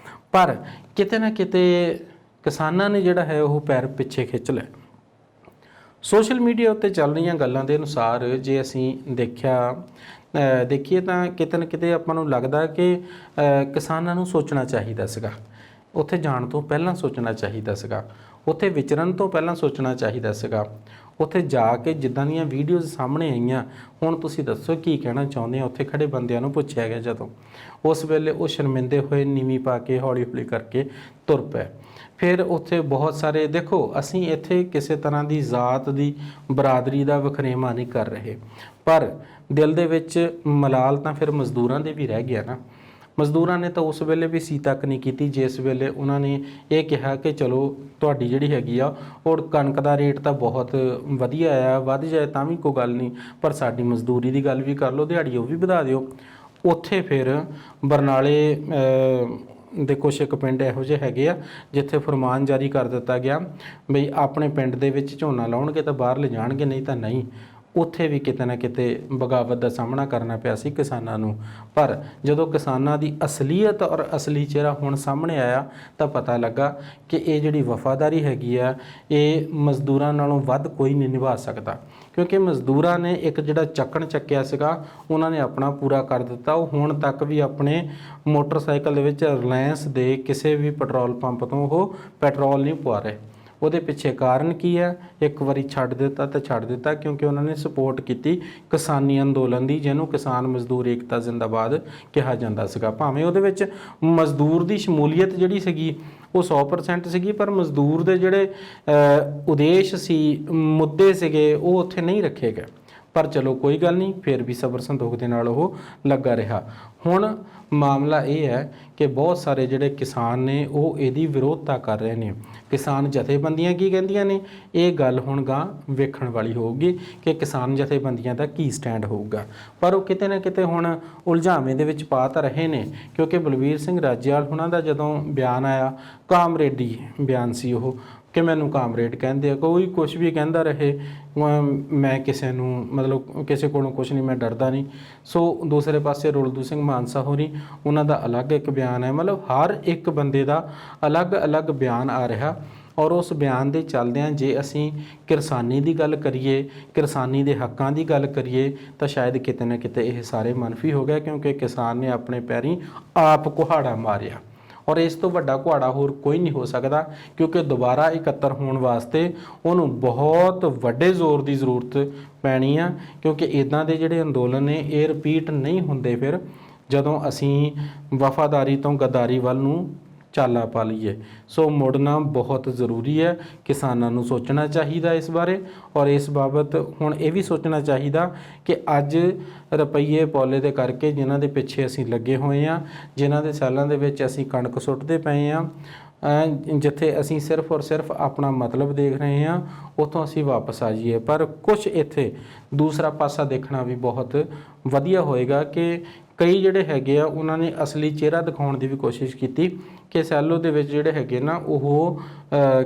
A: ਪਰ ਕਿਤੇ ਨਾ ਕਿਤੇ ਕਿਸਾਨਾਂ ਨੇ ਜਿਹੜਾ ਹੈ ਉਹ ਪੈਰ ਪਿੱਛੇ ਖਿੱਚ ਲਿਆ। ਸੋਸ਼ਲ ਮੀਡੀਆ ਉੱਤੇ ਚੱਲ ਰਹੀਆਂ ਗੱਲਾਂ ਦੇ ਅਨੁਸਾਰ ਜੇ ਅਸੀਂ ਦੇਖੀਏ ਤਾਂ ਕਿਤੇ ਨਾ ਕਿਤੇ ਆਪਾਂ ਨੂੰ ਲੱਗਦਾ ਕਿ ਕਿਸਾਨਾਂ ਨੂੰ ਸੋਚਣਾ ਚਾਹੀਦਾ ਸੀਗਾ, ਉੱਥੇ ਜਾਣ ਤੋਂ ਪਹਿਲਾਂ ਸੋਚਣਾ ਚਾਹੀਦਾ ਸੀਗਾ, ਉੱਥੇ ਵਿਚਰਨ ਤੋਂ ਪਹਿਲਾਂ ਸੋਚਣਾ ਚਾਹੀਦਾ ਸੀਗਾ। ਉੱਥੇ ਜਾ ਕੇ ਜਿੱਦਾਂ ਦੀਆਂ ਵੀਡੀਓਜ਼ ਸਾਹਮਣੇ ਆਈਆਂ, ਹੁਣ ਤੁਸੀਂ ਦੱਸੋ ਕੀ ਕਹਿਣਾ ਚਾਹੁੰਦੇ ਆ। ਉੱਥੇ ਖੜੇ ਬੰਦਿਆਂ ਨੂੰ ਪੁੱਛਿਆ ਗਿਆ ਜਦੋਂ, ਉਸ ਵੇਲੇ ਉਹ ਸ਼ਰਮਿੰਦੇ ਹੋਏ ਨੀਵੀਂ ਪਾ ਕੇ ਹੌਲੀ ਹੌਲੀ ਕਰਕੇ ਤੁਰ ਪਏ। ਫਿਰ ਉੱਥੇ ਬਹੁਤ ਸਾਰੇ, ਦੇਖੋ ਅਸੀਂ ਇੱਥੇ ਕਿਸੇ ਤਰ੍ਹਾਂ ਦੀ ਜ਼ਾਤ ਦੀ ਬਰਾਦਰੀ ਦਾ ਵਖਰੇਵਾਂ ਨਹੀਂ ਕਰ ਰਹੇ, ਪਰ ਦਿਲ ਦੇ ਵਿੱਚ ਮਲਾਲ ਤਾਂ ਫਿਰ ਮਜ਼ਦੂਰਾਂ ਦੇ ਵੀ ਰਹਿ ਗਿਆ ਨਾ। ਮਜ਼ਦੂਰਾਂ ਨੇ ਤਾਂ ਉਸ ਵੇਲੇ ਵੀ ਸੀ ਤੱਕ ਨਹੀਂ ਕੀਤੀ ਜਿਸ ਵੇਲੇ ਉਹਨਾਂ ਨੇ ਇਹ ਕਿਹਾ ਕਿ ਚਲੋ ਤੁਹਾਡੀ ਜਿਹੜੀ ਹੈਗੀ ਆ ਉਹ ਕਣਕ ਦਾ ਰੇਟ ਤਾਂ ਬਹੁਤ ਵਧੀਆ ਆ, ਵੱਧ ਜਾਏ ਤਾਂ ਵੀ ਕੋਈ ਗੱਲ ਨਹੀਂ, ਪਰ ਸਾਡੀ ਮਜ਼ਦੂਰੀ ਦੀ ਗੱਲ ਵੀ ਕਰ ਲਓ, ਦਿਹਾੜੀ ਉਹ ਵੀ ਵਧਾ ਦਿਓ। ਉੱਥੇ ਫਿਰ ਬਰਨਾਲੇ ਦੇ ਕੁਛ ਇੱਕ ਪਿੰਡ ਇਹੋ ਜਿਹੇ ਹੈਗੇ ਆ ਜਿੱਥੇ ਫਰਮਾਨ ਜਾਰੀ ਕਰ ਦਿੱਤਾ ਗਿਆ ਬਈ ਆਪਣੇ ਪਿੰਡ ਦੇ ਵਿੱਚ ਝੋਨਾ ਲਾਉਣਗੇ ਤਾਂ ਬਾਹਰ ਲਿਜਾਣਗੇ, ਨਹੀਂ ਤਾਂ ਨਹੀਂ। ਉੱਥੇ ਵੀ ਕਿਤੇ ਨਾ ਕਿਤੇ ਬਗਾਵਤ ਦਾ ਸਾਹਮਣਾ ਕਰਨਾ ਪਿਆ ਸੀ ਕਿਸਾਨਾਂ ਨੂੰ। ਪਰ ਜਦੋਂ ਕਿਸਾਨਾਂ ਦੀ ਅਸਲੀਅਤ ਔਰ ਅਸਲੀ ਚਿਹਰਾ ਹੁਣ ਸਾਹਮਣੇ ਆਇਆ ਤਾਂ ਪਤਾ ਲੱਗਾ ਕਿ ਇਹ ਜਿਹੜੀ ਵਫਾਦਾਰੀ ਹੈਗੀ ਆ ਇਹ ਮਜ਼ਦੂਰਾਂ ਨਾਲੋਂ ਵੱਧ ਕੋਈ ਨਹੀਂ ਨਿਭਾ ਸਕਦਾ, ਕਿਉਂਕਿ ਮਜ਼ਦੂਰਾਂ ਨੇ ਇੱਕ ਜਿਹੜਾ ਚੱਕਣ ਚੱਕਿਆ ਸੀਗਾ ਉਹਨਾਂ ਨੇ ਆਪਣਾ ਪੂਰਾ ਕਰ ਦਿੱਤਾ। ਉਹ ਹੁਣ ਤੱਕ ਵੀ ਆਪਣੇ ਮੋਟਰਸਾਈਕਲ ਦੇ ਵਿੱਚ ਰਿਲਾਇੰਸ ਦੇ ਕਿਸੇ ਵੀ ਪੈਟਰੋਲ ਪੰਪ ਤੋਂ ਉਹ ਪੈਟਰੋਲ ਨਹੀਂ ਪਵਾ ਰਹੇ। ਉਹਦੇ ਪਿੱਛੇ ਕਾਰਨ ਕੀ ਹੈ? ਇੱਕ ਵਾਰੀ ਛੱਡ ਦਿੱਤਾ ਤਾਂ ਛੱਡ ਦਿੱਤਾ ਕਿਉਂਕਿ ਉਹਨਾਂ ਨੇ ਸਪੋਰਟ ਕੀਤੀ ਕਿਸਾਨੀ ਅੰਦੋਲਨ ਦੀ, ਜਿਹਨੂੰ ਕਿਸਾਨ ਮਜ਼ਦੂਰ ਏਕਤਾ ਜ਼ਿੰਦਾਬਾਦ ਕਿਹਾ ਜਾਂਦਾ ਸੀਗਾ। ਭਾਵੇਂ ਉਹਦੇ ਵਿੱਚ ਮਜ਼ਦੂਰ ਦੀ ਸ਼ਮੂਲੀਅਤ ਜਿਹੜੀ ਸੀਗੀ ਉਹ 100% ਸੀਗੀ, ਪਰ ਮਜ਼ਦੂਰ ਦੇ ਜਿਹੜੇ ਉਦੇਸ਼ ਸੀ, ਮੁੱਦੇ ਸੀਗੇ, ਉਹ ਉੱਥੇ ਨਹੀਂ ਰੱਖੇ ਗਏ। ਪਰ ਚਲੋ ਕੋਈ ਗੱਲ ਨਹੀਂ, ਫਿਰ ਵੀ ਸਬਰ ਸੰਤੋਖ ਦੇ ਨਾਲ ਉਹ ਲੱਗਾ ਰਿਹਾ। ਹੁਣ ਮਾਮਲਾ ਇਹ ਹੈ ਕਿ ਬਹੁਤ ਸਾਰੇ ਜਿਹੜੇ ਕਿਸਾਨ ਨੇ ਉਹ ਇਹਦੀ ਵਿਰੋਧਤਾ ਕਰ ਰਹੇ ਨੇ। ਕਿਸਾਨ ਜਥੇਬੰਦੀਆਂ ਕੀ ਕਹਿੰਦੀਆਂ ਨੇ, ਇਹ ਗੱਲ ਹੁਣ ਗਾਂ ਵੇਖਣ ਵਾਲੀ ਹੋਊਗੀ ਕਿ ਕਿਸਾਨ ਜਥੇਬੰਦੀਆਂ ਦਾ ਕੀ ਸਟੈਂਡ ਹੋਊਗਾ। ਪਰ ਉਹ ਕਿਤੇ ਨਾ ਕਿਤੇ ਹੁਣ ਉਲਝਾਵੇਂ ਦੇ ਵਿੱਚ ਪਾ ਤਾਂ ਰਹੇ ਨੇ, ਕਿਉਂਕਿ ਬਲਵੀਰ ਸਿੰਘ ਰਾਜੇਵਾਲ ਉਹਨਾਂ ਦਾ ਜਦੋਂ ਬਿਆਨ ਆਇਆ, ਕਾਮਰੇਡੀ ਬਿਆਨ ਸੀ ਉਹ, ਕਿ ਮੈਨੂੰ ਕਾਮਰੇਡ ਕਹਿੰਦੇ ਆ, ਕੋਈ ਕੁਛ ਵੀ ਕਹਿੰਦਾ ਰਹੇ, ਮੈਂ ਕਿਸੇ ਨੂੰ ਮਤਲਬ ਕਿਸੇ ਕੋਲੋਂ ਕੁਛ ਨਹੀਂ, ਮੈਂ ਡਰਦਾ ਨਹੀਂ। ਸੋ ਦੂਸਰੇ ਪਾਸੇ ਰੁਲਦੂ ਸਿੰਘ ਮਾਨਸਾ ਹੋਰੀ, ਉਹਨਾਂ ਦਾ ਅਲੱਗ ਇੱਕ ਬਿਆਨ ਹੈ। ਮਤਲਬ ਹਰ ਇੱਕ ਬੰਦੇ ਦਾ ਅਲੱਗ-ਅਲੱਗ ਬਿਆਨ ਆ ਰਿਹਾ, ਔਰ ਉਸ ਬਿਆਨ ਦੇ ਚੱਲਦਿਆਂ ਜੇ ਅਸੀਂ ਕਿਰਸਾਨੀ ਦੀ ਗੱਲ ਕਰੀਏ, ਕਿਰਸਾਨੀ ਦੇ ਹੱਕਾਂ ਦੀ ਗੱਲ ਕਰੀਏ, ਤਾਂ ਸ਼ਾਇਦ ਕਿਤੇ ਨਾ ਕਿਤੇ ਇਹ ਸਾਰੇ ਮਨਫੀ ਹੋ ਗਿਆ, ਕਿਉਂਕਿ ਕਿਸਾਨ ਨੇ ਆਪਣੇ ਪੈਰੀਂ ਆਪ ਕੁਹਾੜਾ ਮਾਰਿਆ। ਔਰ ਇਸ ਤੋਂ ਵੱਡਾ ਕੁਹਾੜਾ ਹੋਰ ਕੋਈ ਨਹੀਂ ਹੋ ਸਕਦਾ, ਕਿਉਂਕਿ ਦੁਬਾਰਾ ਇਕੱਤਰ ਹੋਣ ਵਾਸਤੇ ਉਹਨੂੰ ਬਹੁਤ ਵੱਡੇ ਜ਼ੋਰ ਦੀ ਜ਼ਰੂਰਤ ਪੈਣੀ ਆ, ਕਿਉਂਕਿ ਇੱਦਾਂ ਦੇ ਜਿਹੜੇ ਅੰਦੋਲਨ ਨੇ ਇਹ ਰਿਪੀਟ ਨਹੀਂ ਹੁੰਦੇ ਫਿਰ ਜਦੋਂ ਅਸੀਂ ਵਫਾਦਾਰੀ ਤੋਂ ਗੱਦਾਰੀ ਵੱਲ ਨੂੰ ਚਾਲਾ ਪਾ ਲਈਏ। ਸੋ ਮੁੜਨਾ ਬਹੁਤ ਜ਼ਰੂਰੀ ਹੈ। ਕਿਸਾਨਾਂ ਨੂੰ ਸੋਚਣਾ ਚਾਹੀਦਾ ਇਸ ਬਾਰੇ, ਔਰ ਇਸ ਬਾਬਤ ਹੁਣ ਇਹ ਵੀ ਸੋਚਣਾ ਚਾਹੀਦਾ ਕਿ ਅੱਜ ਰੁਪਈਏ ਪੌਲੇ ਦੇ ਕਰਕੇ ਜਿਨ੍ਹਾਂ ਦੇ ਪਿੱਛੇ ਅਸੀਂ ਲੱਗੇ ਹੋਏ ਹਾਂ, ਜਿਨ੍ਹਾਂ ਦੇ ਸਾਲਾਂ ਦੇ ਵਿੱਚ ਅਸੀਂ ਕਣਕ ਸੁੱਟਦੇ ਪਏ ਹਾਂ, ਜਿੱਥੇ ਅਸੀਂ ਸਿਰਫ ਔਰ ਸਿਰਫ ਆਪਣਾ ਮਤਲਬ ਦੇਖ ਰਹੇ ਹਾਂ, ਉੱਥੋਂ ਅਸੀਂ ਵਾਪਸ ਆ ਜਾਈਏ। ਪਰ ਕੁਛ ਇੱਥੇ ਦੂਸਰਾ ਪਾਸਾ ਦੇਖਣਾ ਵੀ ਬਹੁਤ ਵਧੀਆ ਹੋਏਗਾ ਕਿ ਕਈ ਜਿਹੜੇ ਹੈਗੇ ਆ ਉਹਨਾਂ ਨੇ ਅਸਲੀ ਚਿਹਰਾ ਦਿਖਾਉਣ ਦੀ ਵੀ ਕੋਸ਼ਿਸ਼ ਕੀਤੀ ਕਿ ਸੈਲੋ ਦੇ ਵਿੱਚ ਜਿਹੜੇ ਹੈਗੇ ਨਾ ਉਹ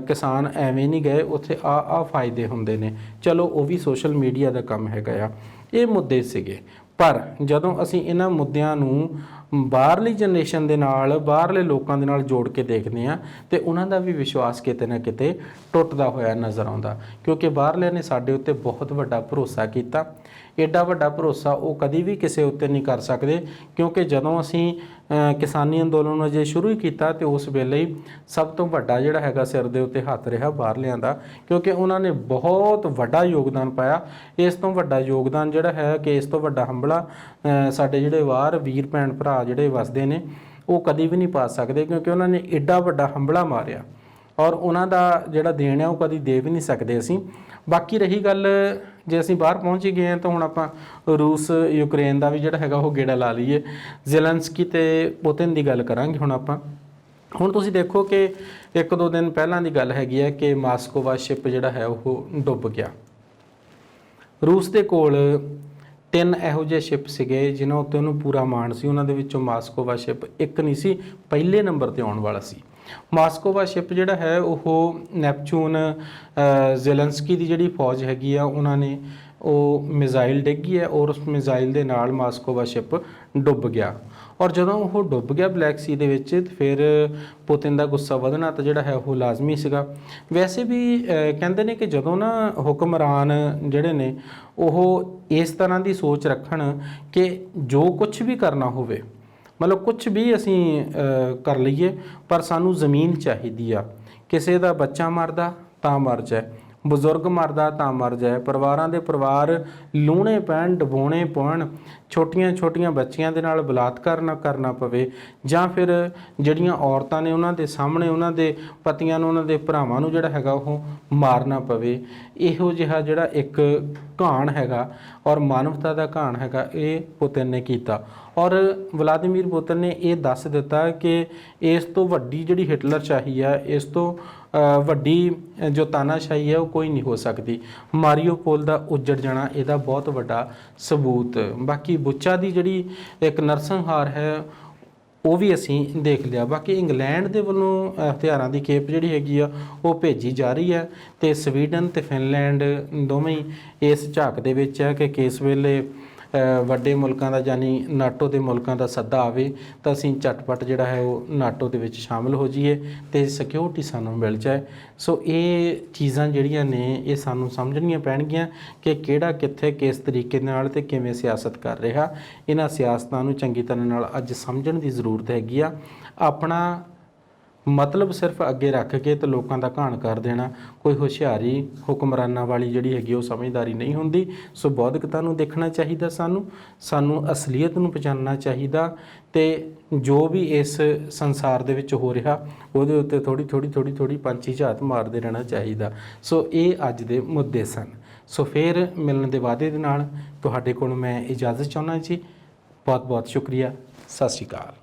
A: ਕਿਸਾਨ ਐਵੇਂ ਨਹੀਂ ਗਏ, ਉੱਥੇ ਆ ਫਾਇਦੇ ਹੁੰਦੇ ਨੇ। ਚਲੋ ਉਹ ਵੀ ਸੋਸ਼ਲ ਮੀਡੀਆ ਦਾ ਕੰਮ ਹੈਗਾ ਆ। ਇਹ ਮੁੱਦੇ ਸੀਗੇ, ਪਰ ਜਦੋਂ ਅਸੀਂ ਇਹਨਾਂ ਮੁੱਦਿਆਂ ਨੂੰ ਬਾਹਰਲੀ ਜਨਰੇਸ਼ਨ ਦੇ ਨਾਲ, ਬਾਹਰਲੇ ਲੋਕਾਂ ਦੇ ਨਾਲ ਜੋੜ ਕੇ ਦੇਖਦੇ ਹਾਂ ਤੇ ਉਹਨਾਂ ਦਾ ਵੀ ਵਿਸ਼ਵਾਸ ਕਿਤੇ ਨਾ ਕਿਤੇ ਟੁੱਟਦਾ ਹੋਇਆ ਨਜ਼ਰ ਆਉਂਦਾ, ਕਿਉਂਕਿ ਬਾਹਰਲਿਆਂ ਨੇ ਸਾਡੇ ਉੱਤੇ ਬਹੁਤ ਵੱਡਾ ਭਰੋਸਾ ਕੀਤਾ। ਐਡਾ ਵੱਡਾ ਭਰੋਸਾ ਉਹ ਕਦੀ ਵੀ ਕਿਸੇ ਉੱਤੇ ਨਹੀਂ ਕਰ ਸਕਦੇ, ਕਿਉਂਕਿ ਜਦੋਂ ਅਸੀਂ ਕਿਸਾਨੀ ਅੰਦੋਲਨ ਨੂੰ ਅਜੇ ਸ਼ੁਰੂ ਹੀ ਕੀਤਾ ਤੇ ਉਸ ਵੇਲੇ ਹੀ ਸਭ ਤੋਂ ਵੱਡਾ ਜਿਹੜਾ ਹੈਗਾ ਸਿਰ ਦੇ ਉੱਤੇ ਹੱਥ ਰਿਹਾ ਬਾਹਰਲਿਆਂ ਦਾ, ਕਿਉਂਕਿ ਉਹਨਾਂ ਨੇ ਬਹੁਤ ਵੱਡਾ ਯੋਗਦਾਨ ਪਾਇਆ। ਇਸ ਤੋਂ ਵੱਡਾ ਯੋਗਦਾਨ ਜਿਹੜਾ ਹੈ ਕਿ ਇਸ ਤੋਂ ਵੱਡਾ ਹੰਬਲਾ ਸਾਡੇ ਜਿਹੜੇ ਬਾਹਰ ਵੀਰ ਭੈਣ ਭਰਾ ਜਿਹੜੇ ਵਸਦੇ ਨੇ ਉਹ ਕਦੀ ਵੀ ਨਹੀਂ ਪਾ ਸਕਦੇ, ਕਿਉਂਕਿ ਉਹਨਾਂ ਨੇ ਐਡਾ ਵੱਡਾ ਹੰਬਲਾ ਮਾਰਿਆ, ਔਰ ਉਹਨਾਂ ਦਾ ਜਿਹੜਾ ਦੇਣ ਹੈ ਉਹ ਕਦੀ ਦੇ ਵੀ ਨਹੀਂ ਸਕਦੇ ਅਸੀਂ। ਬਾਕੀ ਰਹੀ ਗੱਲ, ਜੇ ਅਸੀਂ ਬਾਹਰ ਪਹੁੰਚ ਹੀ ਗਏ ਹਾਂ ਤਾਂ ਹੁਣ ਆਪਾਂ ਰੂਸ ਯੂਕਰੇਨ ਦਾ ਵੀ ਜਿਹੜਾ ਹੈਗਾ ਉਹ ਗੇੜਾ ਲਾ ਲਈਏ। ਜ਼ੈਲੈਂਸਕੀ ਤੇ ਪੁਤਿਨ ਦੀ ਗੱਲ ਕਰਾਂਗੇ ਹੁਣ ਆਪਾਂ। ਹੁਣ ਤੁਸੀਂ ਦੇਖੋ ਕਿ 1-2 ਦਿਨ ਪਹਿਲਾਂ ਦੀ ਗੱਲ ਹੈਗੀ ਹੈ ਕਿ ਮਾਸਕੋਵਾ ਸ਼ਿਪ ਜਿਹੜਾ ਹੈ ਉਹ ਡੁੱਬ ਗਿਆ। ਰੂਸ ਦੇ ਕੋਲ 3 ਇਹੋ ਜਿਹੇ ਸ਼ਿਪ ਸੀਗੇ ਜਿਨ੍ਹਾਂ ਉੱਤੇ ਉਹਨੂੰ ਪੂਰਾ ਮਾਣ ਸੀ, ਉਹਨਾਂ ਦੇ ਵਿੱਚੋਂ ਮਾਸਕੋਵਾ ਸ਼ਿਪ ਇੱਕ ਨਹੀਂ ਸੀ, ਪਹਿਲੇ ਨੰਬਰ ਤੇ ਆਉਣ ਵਾਲਾ ਸੀ। ਮਾਸਕੋਵਾ ਸ਼ਿਪ ਜਿਹੜਾ ਹੈ ਉਹ ਨੈਪਚੂਨ, ਜ਼ੈਲੈਂਸਕੀ ਦੀ ਜਿਹੜੀ ਫੌਜ ਹੈਗੀ ਆ ਉਹਨਾਂ ਨੇ ਉਹ ਮਿਜ਼ਾਈਲ ਡਿੱਗੀ ਹੈ, ਔਰ ਉਸ ਮਿਜ਼ਾਈਲ ਦੇ ਨਾਲ ਮਾਸਕੋਵਾ ਸ਼ਿਪ ਡੁੱਬ ਗਿਆ। ਔਰ ਜਦੋਂ ਉਹ ਡੁੱਬ ਗਿਆ ਬਲੈਕ ਸੀ ਦੇ ਵਿੱਚ, ਫਿਰ ਪੁਤਿਨ ਦਾ ਗੁੱਸਾ ਵਧਣਾ ਤਾਂ ਜਿਹੜਾ ਹੈ ਉਹ ਲਾਜ਼ਮੀ ਸੀਗਾ। ਵੈਸੇ ਵੀ ਕਹਿੰਦੇ ਨੇ ਕਿ ਜਦੋਂ ਨਾ ਹੁਕਮਰਾਨ ਜਿਹੜੇ ਨੇ ਉਹ ਇਸ ਤਰ੍ਹਾਂ ਦੀ ਸੋਚ ਰੱਖਣ ਕਿ ਜੋ ਕੁਝ ਵੀ ਕਰਨਾ ਹੋਵੇ, ਮਤਲਬ ਕੁਝ ਵੀ ਅਸੀਂ ਕਰ ਲਈਏ, ਪਰ ਸਾਨੂੰ ਜ਼ਮੀਨ ਚਾਹੀਦੀ ਆ, ਕਿਸੇ ਦਾ ਬੱਚਾ ਮਰਦਾ ਤਾਂ ਮਰ ਜਾਏ, ਬਜ਼ੁਰਗ ਮਰਦਾ ਤਾਂ ਮਰ ਜਾਏ, ਪਰਿਵਾਰਾਂ ਦੇ ਪਰਿਵਾਰ ਲੂਣੇ ਪੈਣ, ਡਬੋਣੇ ਪਾਉਣ, ਛੋਟੀਆਂ ਛੋਟੀਆਂ ਬੱਚੀਆਂ ਦੇ ਨਾਲ ਬਲਾਤਕਾਰ ਨਾ ਕਰਨਾ ਪਵੇ, ਜਾਂ ਫਿਰ ਜਿਹੜੀਆਂ ਔਰਤਾਂ ਨੇ ਉਹਨਾਂ ਦੇ ਸਾਹਮਣੇ ਉਹਨਾਂ ਦੇ ਪਤੀਆਂ ਨੂੰ, ਉਹਨਾਂ ਦੇ ਭਰਾਵਾਂ ਨੂੰ ਜਿਹੜਾ ਹੈਗਾ ਉਹ ਮਾਰਨਾ ਪਵੇ। ਇਹੋ ਜਿਹਾ ਜਿਹੜਾ ਇੱਕ ਘਾਣ ਹੈਗਾ ਔਰ ਮਾਨਵਤਾ ਦਾ ਘਾਣ ਹੈਗਾ, ਇਹ ਪੁਤਿਨ ਨੇ ਕੀਤਾ। ਔਰ ਵਲਾਦੀਮੀਰ ਪੁਤਿਨ ਨੇ ਇਹ ਦੱਸ ਦਿੱਤਾ ਕਿ ਇਸ ਤੋਂ ਵੱਡੀ ਜਿਹੜੀ ਹਿਟਲਰਸ਼ਾਹੀ ਹੈ, ਇਸ ਤੋਂ ਵੱਡੀ ਜੋ ਤਾਨਾਸ਼ਾਹੀ ਹੈ ਉਹ ਕੋਈ ਨਹੀਂ ਹੋ ਸਕਦੀ। ਮਾਰੀਓਪੋਲ ਦਾ ਉੱਜੜ ਜਾਣਾ ਇਹਦਾ ਬਹੁਤ ਵੱਡਾ ਸਬੂਤ। ਬਾਕੀ ਬੁੱਚਾ ਦੀ ਜਿਹੜੀ ਇੱਕ ਨਰਸੰਹਾਰ ਹੈ ਉਹ ਵੀ ਅਸੀਂ ਦੇਖ ਲਿਆ। ਬਾਕੀ ਇੰਗਲੈਂਡ ਦੇ ਵੱਲੋਂ ਹਥਿਆਰਾਂ ਦੀ ਖੇਪ ਜਿਹੜੀ ਹੈਗੀ ਆ ਉਹ ਭੇਜੀ ਜਾ ਰਹੀ ਹੈ, ਅਤੇ ਸਵੀਡਨ ਅਤੇ ਫਿਨਲੈਂਡ ਦੋਵੇਂ ਹੀ ਇਸ ਝਾਕ ਦੇ ਵਿੱਚ ਹੈ ਕਿ ਕਿਸ ਵੇਲੇ ਵੱਡੇ ਮੁਲਕਾਂ ਦਾ ਯਾਨੀ ਨਾਟੋ ਦੇ ਮੁਲਕਾਂ ਦਾ ਸੱਦਾ ਆਵੇ ਤਾਂ ਅਸੀਂ ਝਟਪਟ ਜਿਹੜਾ ਹੈ ਉਹ ਨਾਟੋ ਦੇ ਵਿੱਚ ਸ਼ਾਮਲ ਹੋ ਜਾਈਏ ਅਤੇ ਸਿਕਿਉਰਿਟੀ ਸਾਨੂੰ ਮਿਲ ਜਾਏ। ਸੋ ਇਹ ਚੀਜ਼ਾਂ ਜਿਹੜੀਆਂ ਨੇ ਇਹ ਸਾਨੂੰ ਸਮਝਣੀਆਂ ਪੈਣਗੀਆਂ ਕਿ ਕਿਹੜਾ ਕਿੱਥੇ ਕਿਸ ਤਰੀਕੇ ਨਾਲ ਅਤੇ ਕਿਵੇਂ ਸਿਆਸਤ ਕਰ ਰਿਹਾ। ਇਹਨਾਂ ਸਿਆਸਤਾਂ ਨੂੰ ਚੰਗੀ ਤਰ੍ਹਾਂ ਨਾਲ ਅੱਜ ਸਮਝਣ ਦੀ ਜ਼ਰੂਰਤ ਹੈਗੀ ਆ। ਆਪਣਾ ਮਤਲਬ ਸਿਰਫ ਅੱਗੇ ਰੱਖ ਕੇ ਤੇ ਲੋਕਾਂ ਦਾ ਘਾਣ ਕਰ ਦੇਣਾ ਕੋਈ ਹੁਸ਼ਿਆਰੀ ਹੁਕਮਰਾਨਾਂ ਵਾਲੀ ਜਿਹੜੀ ਹੈਗੀ ਉਹ ਸਮਝਦਾਰੀ ਨਹੀਂ ਹੁੰਦੀ। ਸੋ ਬੌਧਿਕਤਾ ਨੂੰ ਦੇਖਣਾ ਚਾਹੀਦਾ, ਸਾਨੂੰ ਅਸਲੀਅਤ ਨੂੰ ਪਛਾਣਨਾ ਚਾਹੀਦਾ, ਅਤੇ ਜੋ ਵੀ ਇਸ ਸੰਸਾਰ ਦੇ ਵਿੱਚ ਹੋ ਰਿਹਾ ਉਹਦੇ ਉੱਤੇ ਥੋੜ੍ਹੀ ਪੰਛੀ ਝਾਤ ਮਾਰਦੇ ਰਹਿਣਾ ਚਾਹੀਦਾ। ਸੋ ਇਹ ਅੱਜ ਦੇ ਮੁੱਦੇ ਸਨ। ਸੋ ਫਿਰ ਮਿਲਣ ਦੇ ਵਾਅਦੇ ਦੇ ਨਾਲ ਤੁਹਾਡੇ ਕੋਲ ਮੈਂ ਇਜਾਜ਼ਤ ਚਾਹੁੰਦਾ ਜੀ। ਬਹੁਤ ਬਹੁਤ ਸ਼ੁਕਰੀਆ। ਸਤਿ ਸ਼੍ਰੀ ਅਕਾਲ।